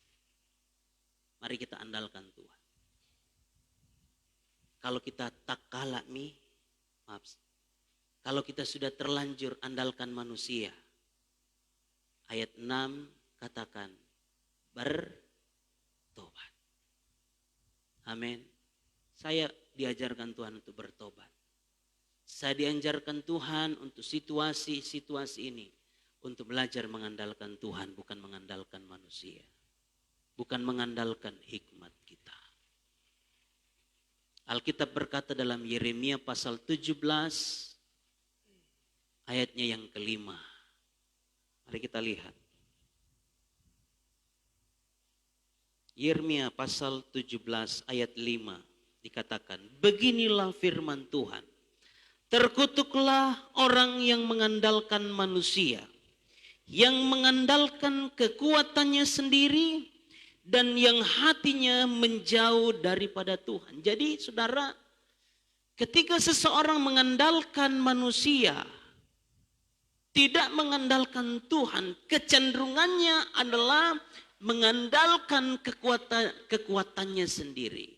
Mari kita andalkan Tuhan. Kalau kita tak kalah kalau kita sudah terlanjur andalkan manusia. Ayat 6 katakan bertobat. Amin. Saya diajarkan Tuhan untuk bertobat. Saya diajarkan Tuhan untuk situasi-situasi ini. Untuk belajar mengandalkan Tuhan, bukan mengandalkan manusia. Bukan mengandalkan hikmat kita. Alkitab berkata dalam Yeremia pasal 17 ayatnya yang kelima. Mari kita lihat. Yeremia pasal 17 ayat 5 dikatakan, beginilah firman Tuhan. Terkutuklah orang yang mengandalkan manusia, yang mengandalkan kekuatannya sendiri, dan yang hatinya menjauh daripada Tuhan. Jadi saudara, ketika seseorang mengandalkan manusia, tidak mengandalkan Tuhan, kecenderungannya adalah mengandalkan kekuatannya sendiri.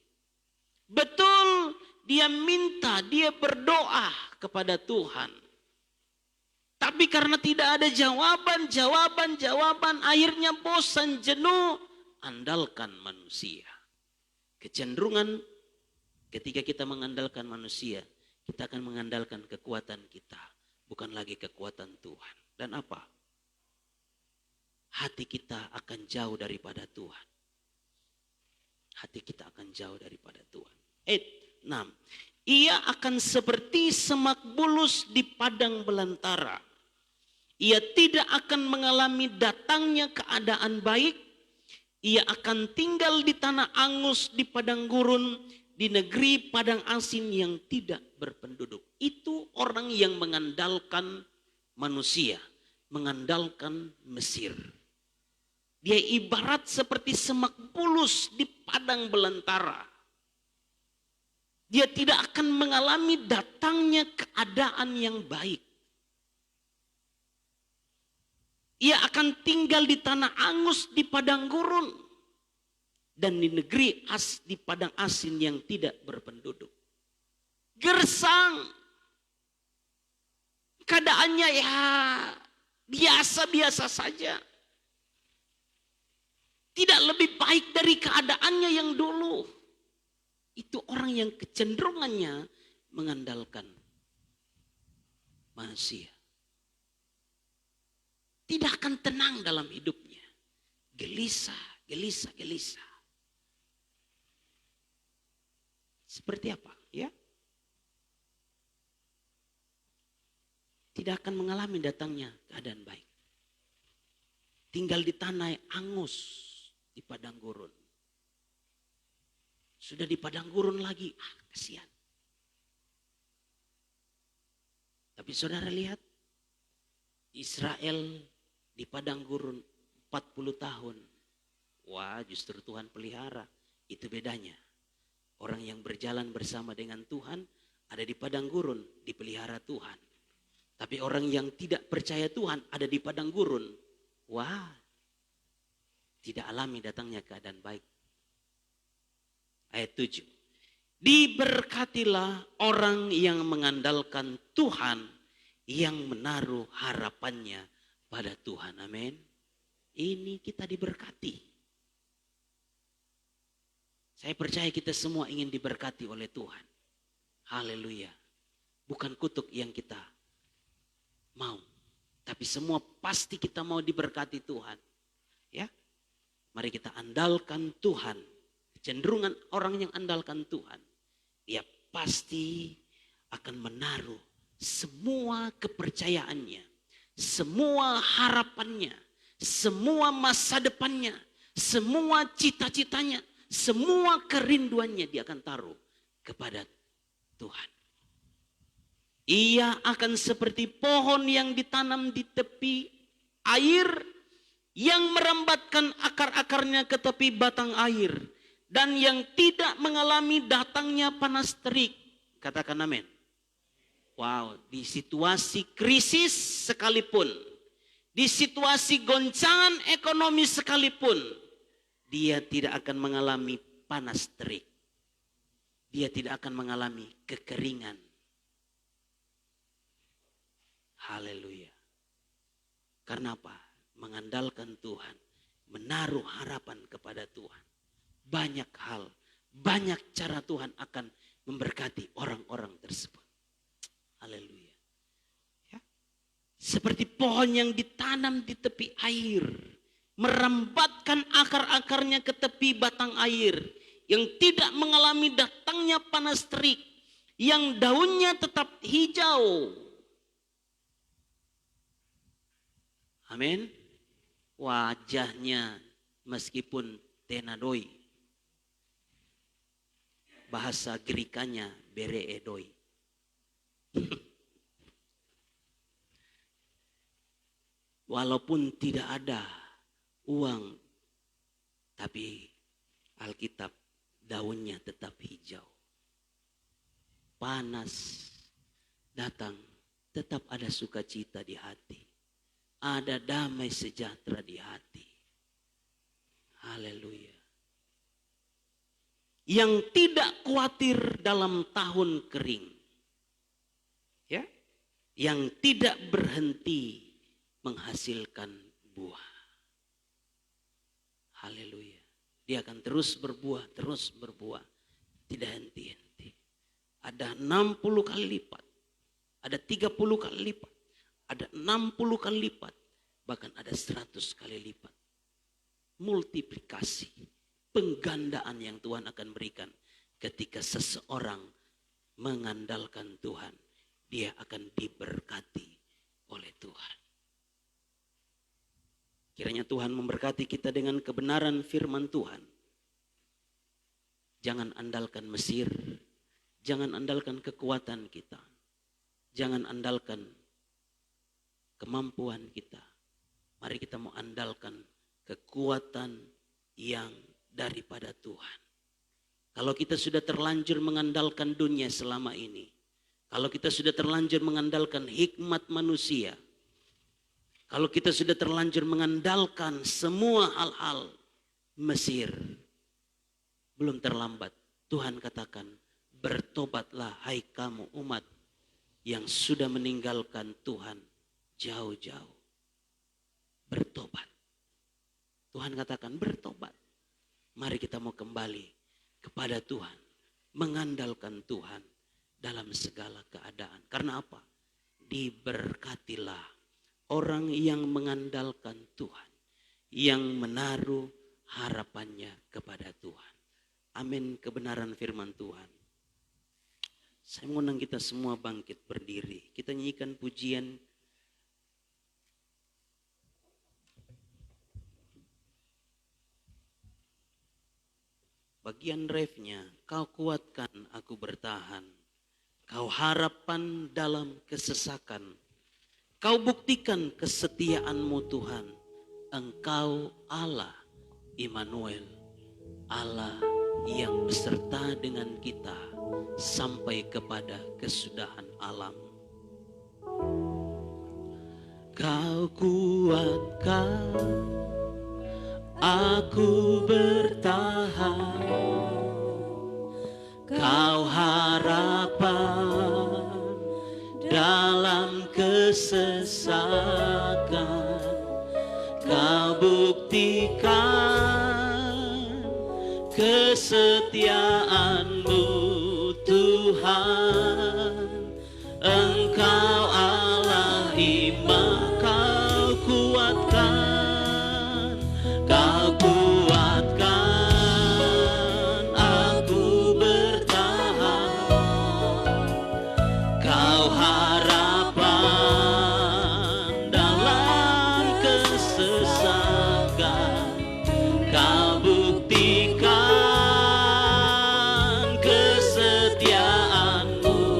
Betul, dia minta, dia berdoa kepada Tuhan. Tapi karena tidak ada jawaban, akhirnya bosan, jenuh, andalkan manusia. Kecenderungan ketika kita mengandalkan manusia, kita akan mengandalkan kekuatan kita, bukan lagi kekuatan Tuhan. Dan apa? Hati kita akan jauh daripada Tuhan. Hati kita akan jauh daripada Tuhan. 6. Ia akan seperti semak bulus di padang belantara. Ia tidak akan mengalami datangnya keadaan baik. Ia akan tinggal di tanah angus, di padang gurun, di negeri padang asin yang tidak berpenduduk. Itu orang yang mengandalkan manusia, mengandalkan Mesir. Dia ibarat seperti semak bulus di padang belantara. Dia tidak akan mengalami datangnya keadaan yang baik. Ia akan tinggal di tanah angus, di padang gurun, dan di negeri di padang asin yang tidak berpenduduk. Gersang. Keadaannya ya biasa-biasa saja. Tidak lebih baik dari keadaannya yang dulu. Itu orang yang kecenderungannya mengandalkan manusia. Tidak akan tenang dalam hidupnya. Gelisah. Seperti apa? Ya. Tidak akan mengalami datangnya keadaan baik. Tinggal di tanah angus, di padang gurun. Sudah di padang gurun lagi, kasihan. Tapi saudara lihat, Israel di padang gurun 40 tahun. Wah, justru Tuhan pelihara. Itu bedanya. Orang yang berjalan bersama dengan Tuhan ada di padang gurun, dipelihara Tuhan. Tapi orang yang tidak percaya Tuhan ada di padang gurun. Wah, tidak alami datangnya keadaan baik. Ayat 7. Diberkatilah orang yang mengandalkan Tuhan, yang menaruh harapannya pada Tuhan. Amin. Ini kita diberkati. Saya percaya kita semua ingin diberkati oleh Tuhan. Haleluya. Bukan kutuk yang kita mau. Tapi semua pasti kita mau diberkati Tuhan. Ya. Mari kita andalkan Tuhan. Kecenderungan orang yang andalkan Tuhan, dia pasti akan menaruh semua kepercayaannya, semua harapannya, semua masa depannya, semua cita-citanya, semua kerinduannya dia akan taruh kepada Tuhan. Ia akan seperti pohon yang ditanam di tepi air, yang merambatkan akar-akarnya ke tepi batang air, dan yang tidak mengalami datangnya panas terik. Katakan amin. Wow, di situasi krisis sekalipun, di situasi goncangan ekonomi sekalipun, dia tidak akan mengalami panas terik. Dia tidak akan mengalami kekeringan. Haleluya. Karena apa? Mengandalkan Tuhan, menaruh harapan kepada Tuhan. Banyak hal, banyak cara Tuhan akan memberkati orang-orang tersebut. Haleluya. Ya. Seperti pohon yang ditanam di tepi air, merambatkan akar-akarnya ke tepi batang air, yang tidak mengalami datangnya panas terik, yang daunnya tetap hijau. Amin. Wajahnya meskipun tenadoi. Bahasa Gerikanya bereedoi. Walaupun tidak ada uang, tapi Alkitab daunnya tetap hijau. Panas datang, tetap ada sukacita di hati. Ada damai sejahtera di hati. Haleluya. Yang tidak khawatir dalam tahun kering. Ya. Yang tidak berhenti menghasilkan buah. Haleluya. Dia akan terus berbuah, tidak henti-henti. Ada 60 kali lipat, ada 30 kali lipat, ada 60 kali lipat, bahkan ada 100 kali lipat. Multiplikasi, penggandaan yang Tuhan akan berikan ketika seseorang mengandalkan Tuhan. Dia akan diberkati oleh Tuhan. Kiranya Tuhan memberkati kita dengan kebenaran firman Tuhan. Jangan andalkan Mesir, jangan andalkan kekuatan kita, jangan andalkan kemampuan kita. Mari kita mau andalkan kekuatan yang daripada Tuhan. Kalau kita sudah terlanjur mengandalkan dunia selama ini, kalau kita sudah terlanjur mengandalkan hikmat manusia, kalau kita sudah terlanjur mengandalkan semua hal-hal Mesir, belum terlambat. Tuhan katakan, bertobatlah hai kamu umat yang sudah meninggalkan Tuhan jauh-jauh. Bertobat. Tuhan katakan bertobat. Mari kita mau kembali kepada Tuhan. Mengandalkan Tuhan dalam segala keadaan. Karena apa? Diberkatilah orang yang mengandalkan Tuhan, yang menaruh harapannya kepada Tuhan. Amin, kebenaran firman Tuhan. Saya mengundang kita semua bangkit berdiri. Kita nyanyikan pujian. Bagian refnya, kau kuatkan aku bertahan. Kau harapan dalam kesesakan. Kau buktikan kesetiaanmu Tuhan. Engkau Allah Immanuel. Allah yang beserta dengan kita sampai kepada kesudahan alam. Kau kuatkan aku bertahan. Kau harapan dalam kesesakan. Kau buktikan kesetiaanmu Tuhan. Engkau Allah Immanuel. Kau kuatkan, kau kuatkan aku bertahan. Kau harapan dalam kesesakan. Kau buktikan kesetiaanmu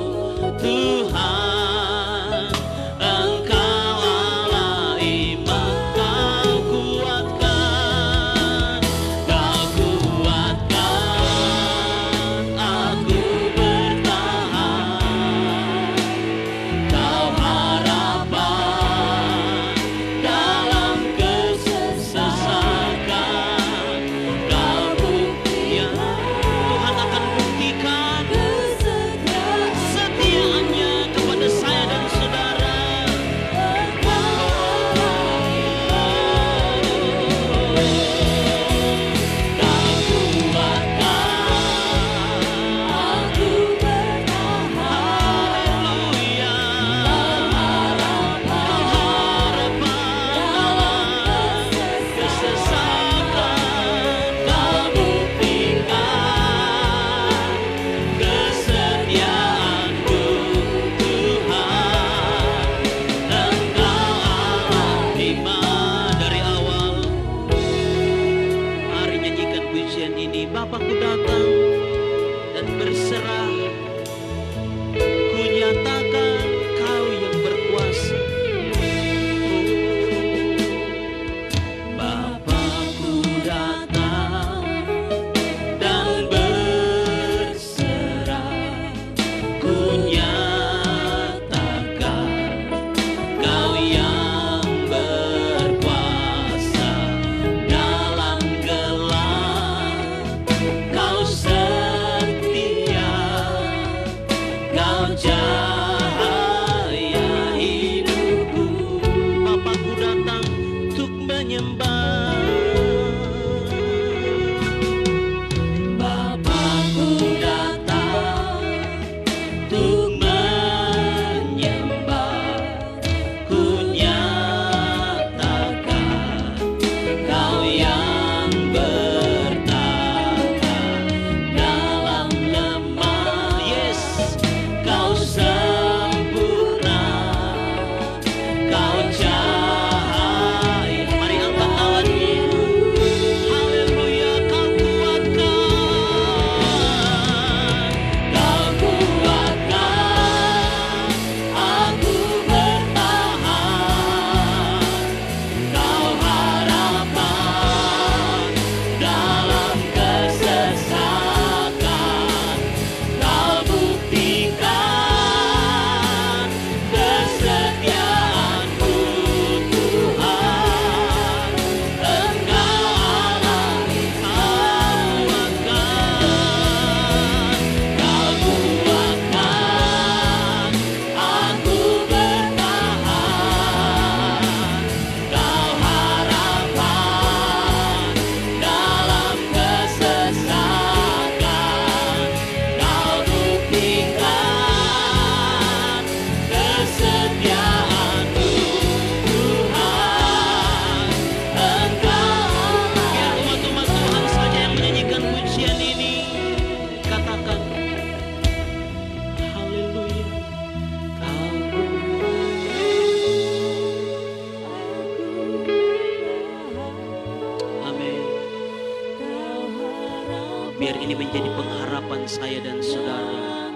biar ini menjadi pengharapan saya dan saudara.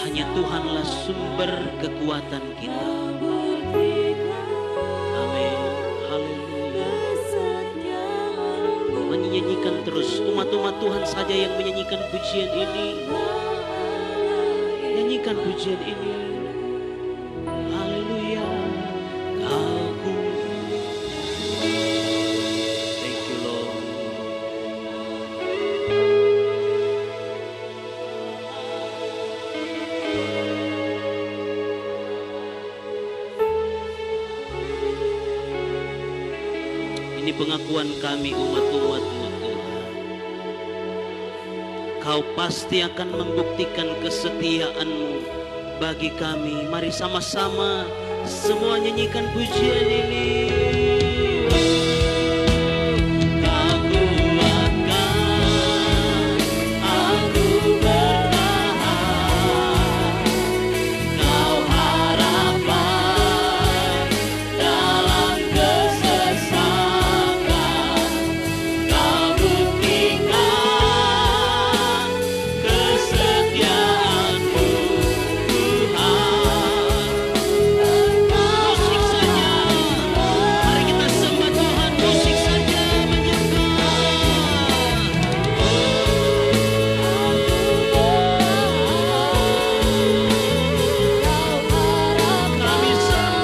Hanya Tuhanlah sumber kekuatan kita. Amin. Haleluya. Menyanyikan terus, umat-umat Tuhan saja yang menyanyikan pujian ini. Nyanyikan pujian ini. Haleluya. Aku. Thank you Lord. Ini pengakuan kami umat-umat-Mu Tuhan. Kau pasti akan membuktikan kesetiaan-Mu bagi kami. Mari sama-sama semua nyanyikan pujian ini. Kau kuatkan aku bertahan. Kau harapan dalam kesesakan. Kau buktikan kesetiaan-Mu Tuhan. Musik saja, mari kita sembah Tuhan. Musik saja menyembah. Kami sembah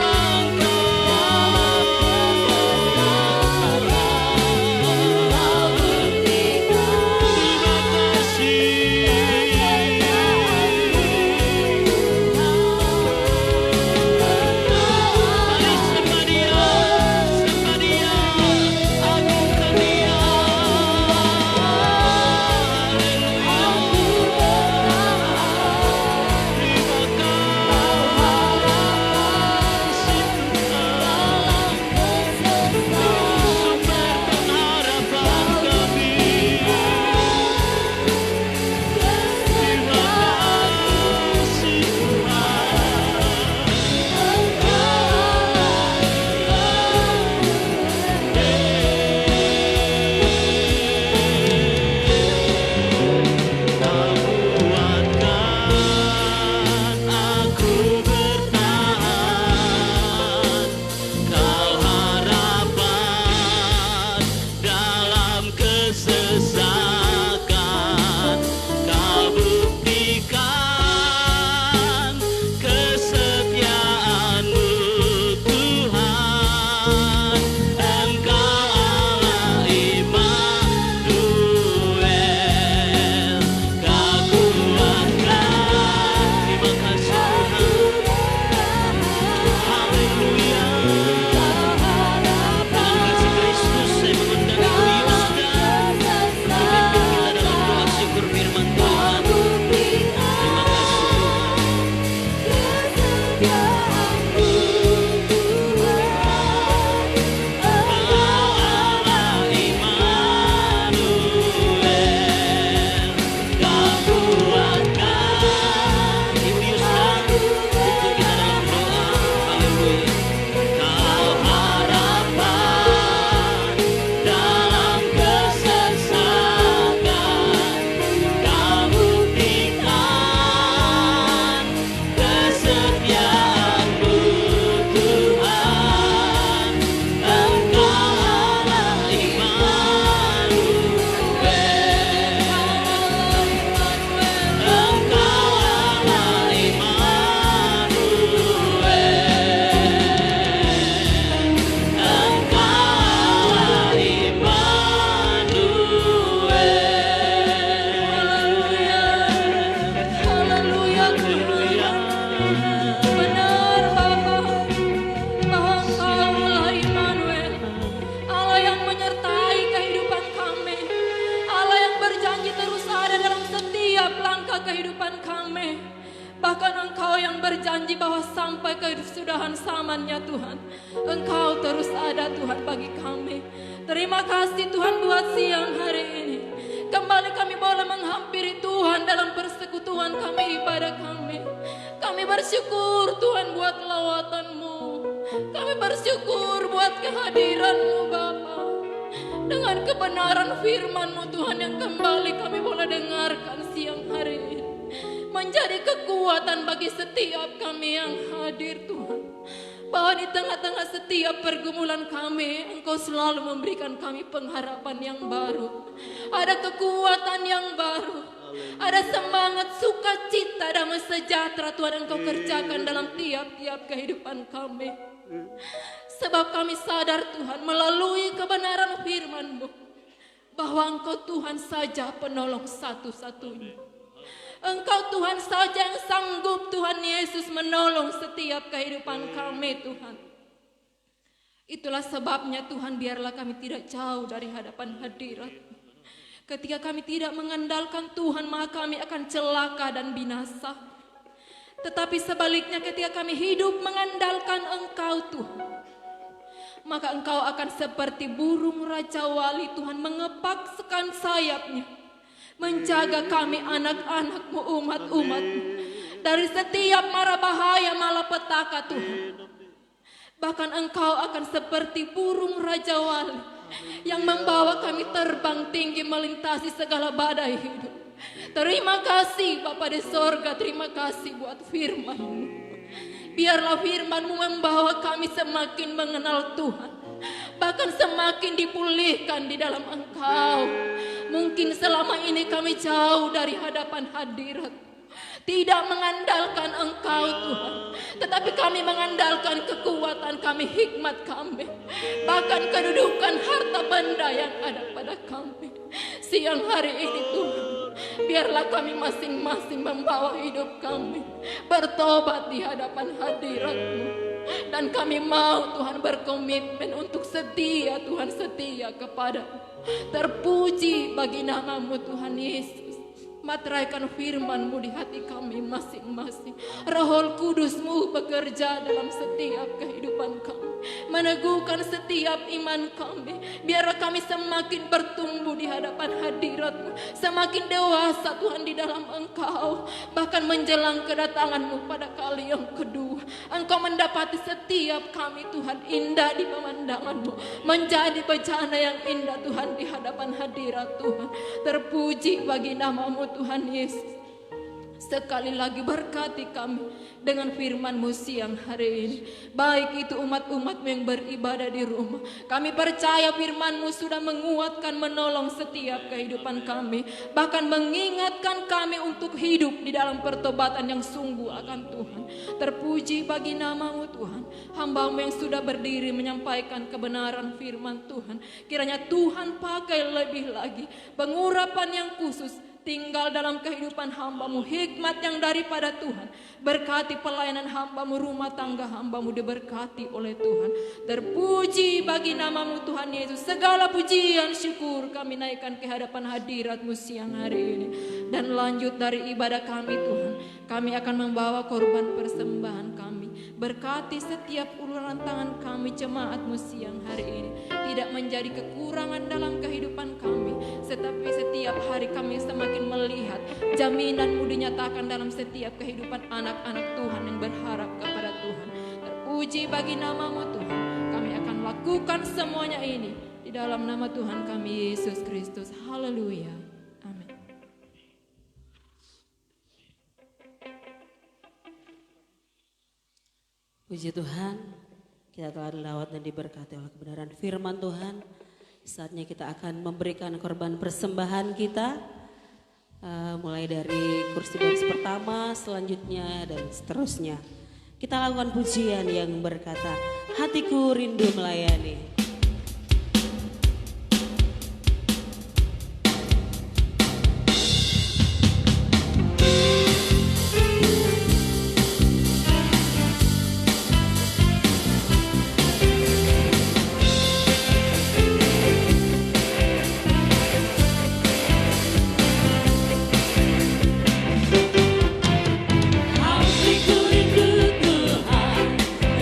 berjanji bahwa sampai kesudahan zamannya Tuhan, Engkau terus ada Tuhan bagi kami. Terima kasih Tuhan buat siang hari ini. Kembali kami boleh menghampiri Tuhan dalam persekutuan kami, ibadah kami. Kami bersyukur Tuhan buat lawatan-Mu. Kami bersyukur buat kehadiran-Mu Bapa. dengan kebenaran firman-Mu Tuhan yang kembali kami boleh dengarkan siang hari ini. Menjadi kekuatan bagi setiap kami yang hadir Tuhan. Bahwa di tengah-tengah setiap pergumulan kami, Engkau selalu memberikan kami pengharapan yang baru. Ada kekuatan yang baru. Ada semangat, sukacita, damai sejahtera Tuhan Engkau kerjakan dalam tiap-tiap kehidupan kami. Sebab kami sadar Tuhan melalui kebenaran firman-Mu bahwa Engkau Tuhan saja penolong satu-satunya. Engkau Tuhan saja yang sanggup Tuhan Yesus menolong setiap kehidupan kami Tuhan. Itulah sebabnya Tuhan biarlah kami tidak jauh dari hadapan hadirat. Ketika kami tidak mengandalkan Tuhan maka kami akan celaka dan binasa. Tetapi sebaliknya ketika kami hidup mengandalkan Engkau Tuhan, maka Engkau akan seperti burung Raja Wali Tuhan mengepakkan sayapnya, menjaga kami anak-anak-Mu, umat-umat-Mu dari setiap mara bahaya malapetaka Tuhan. Bahkan Engkau akan seperti burung Raja Wali yang membawa kami terbang tinggi melintasi segala badai hidup. Terima kasih Bapa di sorga, terima kasih buat firman-Mu. Biarlah firman-Mu membawa kami semakin mengenal Tuhan, bahkan semakin dipulihkan di dalam Engkau. Mungkin selama ini kami jauh dari hadapan hadirat, tidak mengandalkan Engkau Tuhan, tetapi kami mengandalkan kekuatan kami, hikmat kami, bahkan kedudukan harta benda yang ada pada kami. Siang hari ini Tuhan, biarlah kami masing-masing membawa hidup kami bertobat di hadapan hadirat-Mu. Dan kami mau Tuhan berkomitmen untuk setia Tuhan, setia kepada-Mu. Terpuji bagi nama-Mu Tuhan Yesus. Materaikan firman-Mu di hati kami masing-masing. Roh Kudus-Mu bekerja dalam setiap kehidupan kami, meneguhkan setiap iman kami. Biarlah kami semakin bertumbuh di hadapan hadirat-Mu, semakin dewasa Tuhan di dalam Engkau. Bahkan menjelang kedatangan-Mu pada kali yang kedua, Engkau mendapati setiap kami Tuhan indah di pemandangan-Mu, menjadi bejana yang indah Tuhan di hadapan hadirat Tuhan. Terpuji bagi nama-Mu Tuhan Yesus. Sekali lagi berkati kami dengan firman-Mu siang hari ini. Baik itu umat-umat-Mu yang beribadah di rumah. Kami percaya firman-Mu sudah menguatkan, menolong setiap kehidupan kami. Bahkan mengingatkan kami untuk hidup di dalam pertobatan yang sungguh akan Tuhan. Terpuji bagi nama-Mu Tuhan. Hamba-Mu yang sudah berdiri menyampaikan kebenaran firman Tuhan, kiranya Tuhan pakai lebih lagi pengurapan yang khusus tinggal dalam kehidupan hamba-Mu, hikmat yang daripada Tuhan. Berkati pelayanan hamba-Mu, rumah tangga hamba-Mu diberkati oleh Tuhan. Terpuji bagi nama-Mu Tuhan Yesus. Segala pujian syukur kami naikkan ke hadapan hadirat-Mu siang hari ini. Dan lanjut dari ibadah kami Tuhan, kami akan membawa korban persembahan kami. Berkati setiap uluran tangan kami, jemaat-Mu siang hari ini. Tidak menjadi kekurangan dalam kehidupan kami, tetapi setiap hari kami semakin melihat jaminan-Mu dinyatakan dalam setiap kehidupan anak-anak Tuhan yang berharap kepada Tuhan. Terpuji bagi nama-Mu Tuhan. Kami akan lakukan semuanya ini di dalam nama Tuhan kami Yesus Kristus. Haleluya. Amin. Puji Tuhan, kita telah dilawat dan diberkati oleh kebenaran firman Tuhan. Saatnya kita akan memberikan korban persembahan kita, mulai dari kursi baris pertama, selanjutnya dan seterusnya. Kita lakukan pujian yang berkata, hatiku rindu melayani.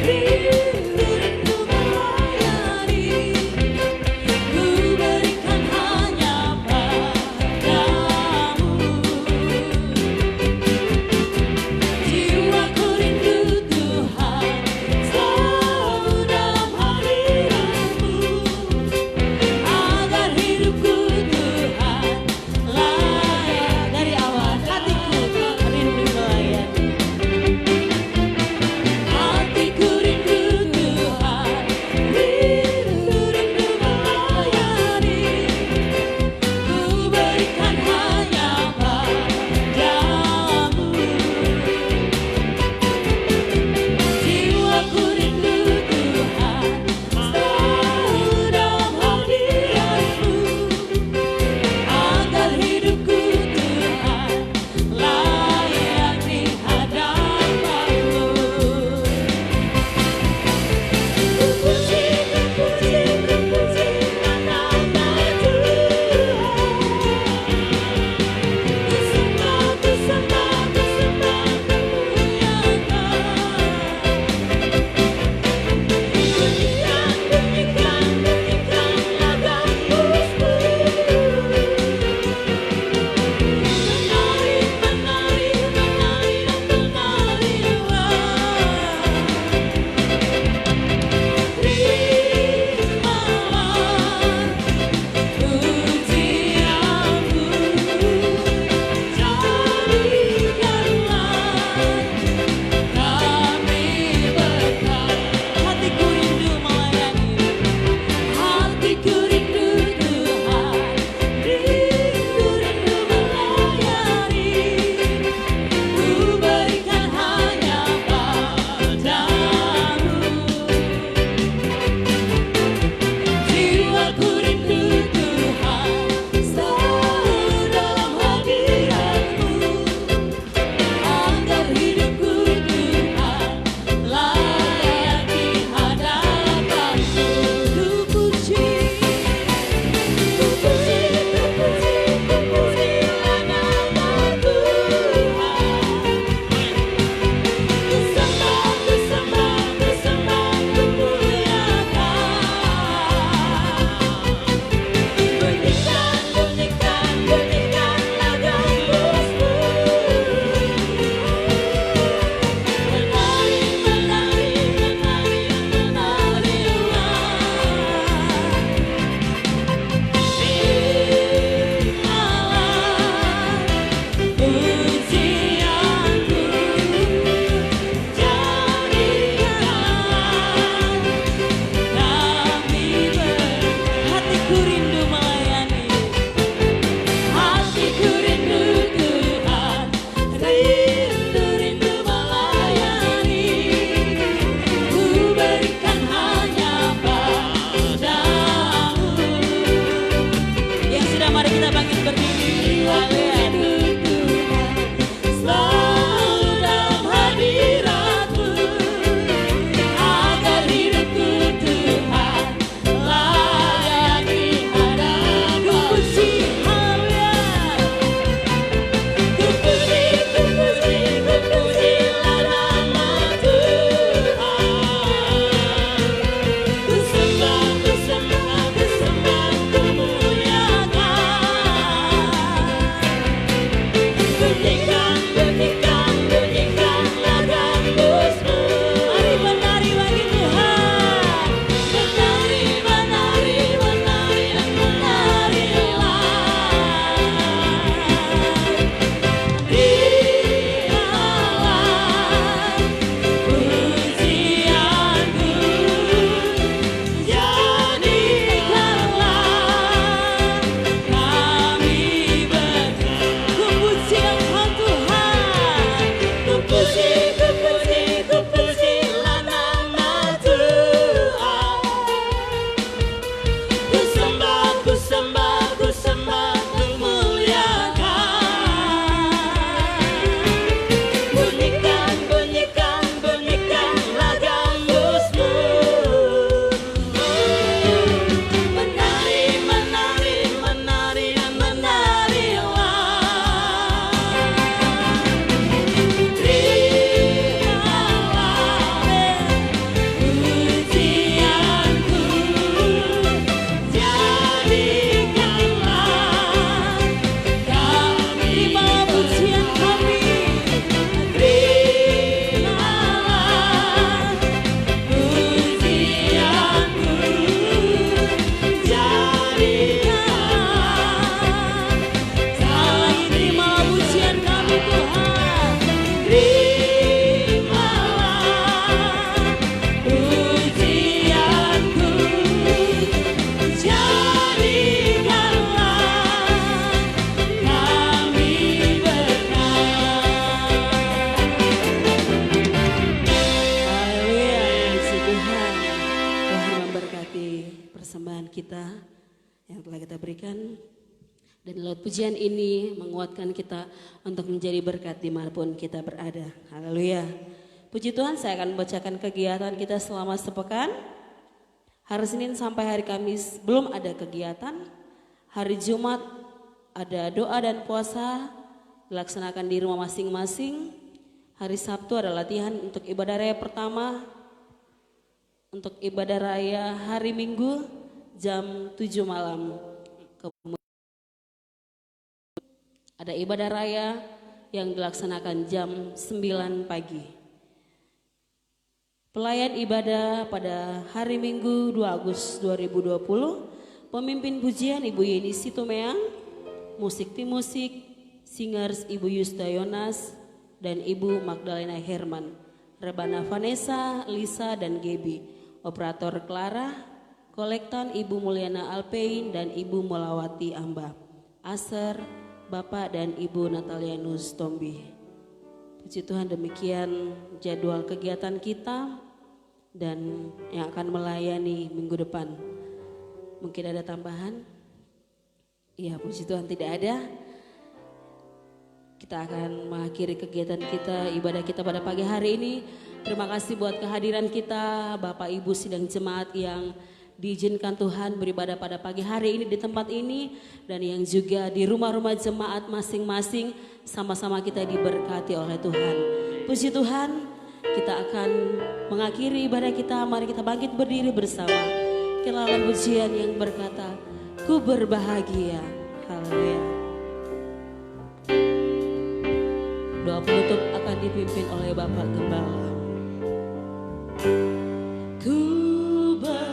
Rindu melayani kita yang telah kita berikan. Dan lewat pujian ini menguatkan kita untuk menjadi berkat dimanapun kita berada. Haleluya. Puji Tuhan, saya akan membacakan kegiatan kita selama sepekan. Hari Senin sampai hari Kamis belum ada kegiatan. Hari Jumat ada doa dan puasa dilaksanakan di rumah masing-masing. Hari Sabtu ada latihan untuk ibadah raya pertama. Untuk ibadah raya hari Minggu jam 7 malam. Kemudian ada ibadah raya yang dilaksanakan jam 9 pagi. Pelayan ibadah pada hari Minggu 2 Agustus 2020, pemimpin pujian Ibu Yeni Situmeang, musik tim musik, singers Ibu Yusta Yonas, dan Ibu Magdalena Herman, rebana Vanessa, Lisa, dan Gebi, operator Clara, kolektan Ibu Mulyana Alpein dan Ibu Molawati Amba, Aser, Bapak dan Ibu Natalianus Tombi. Puji Tuhan, demikian jadwal kegiatan kita dan yang akan melayani minggu depan. Mungkin ada tambahan? Iya, puji Tuhan tidak ada. Kita akan mengakhiri kegiatan kita, ibadah kita pada pagi hari ini. Terima kasih buat kehadiran kita, Bapak Ibu sidang jemaat yang diizinkan Tuhan beribadah pada pagi hari ini di tempat ini, dan yang juga di rumah-rumah jemaat masing-masing, sama-sama kita diberkati oleh Tuhan. Puji Tuhan, kita akan mengakhiri ibadah kita. Mari kita bangkit berdiri bersama. Kelawan pujian yang berkata, ku berbahagia. Haleluya. Doa penutup akan dipimpin oleh Bapak Gembala. Ku memuji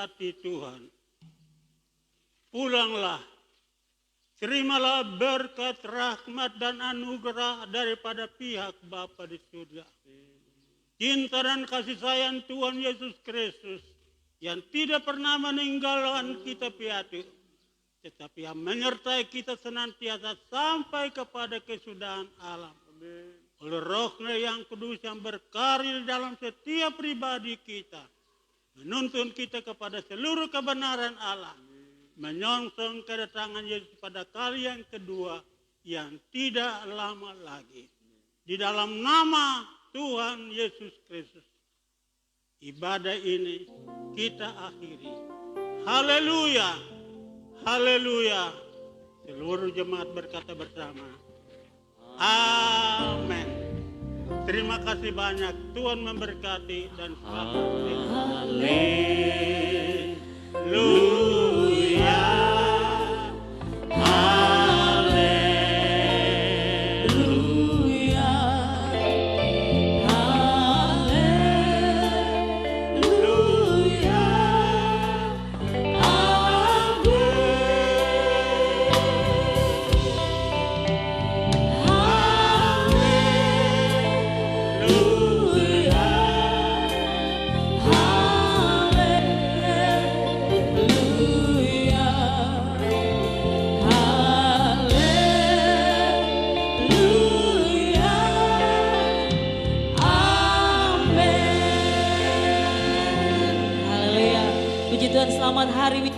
memberkati Tuhan. Pulanglah, terimalah berkat, rahmat, dan anugerah daripada pihak Bapa di surga. Cinta dan kasih sayang Tuhan Yesus Kristus yang tidak pernah meninggalkan kita piatu, tetapi yang menyertai kita senantiasa sampai kepada kesudahan alam. Oleh Roh-Nya yang kudus yang berkarya dalam setiap pribadi kita, menuntun kita kepada seluruh kebenaran Allah, menyongsong kedatangan Yesus pada kali yang kedua yang tidak lama lagi. Di dalam nama Tuhan Yesus Kristus, ibadah ini kita akhiri. Haleluya, haleluya. Seluruh jemaat berkata bersama, amin. Terima kasih banyak. Tuhan memberkati dan selamat. Haleluya. Puji Tuhan, selamat hari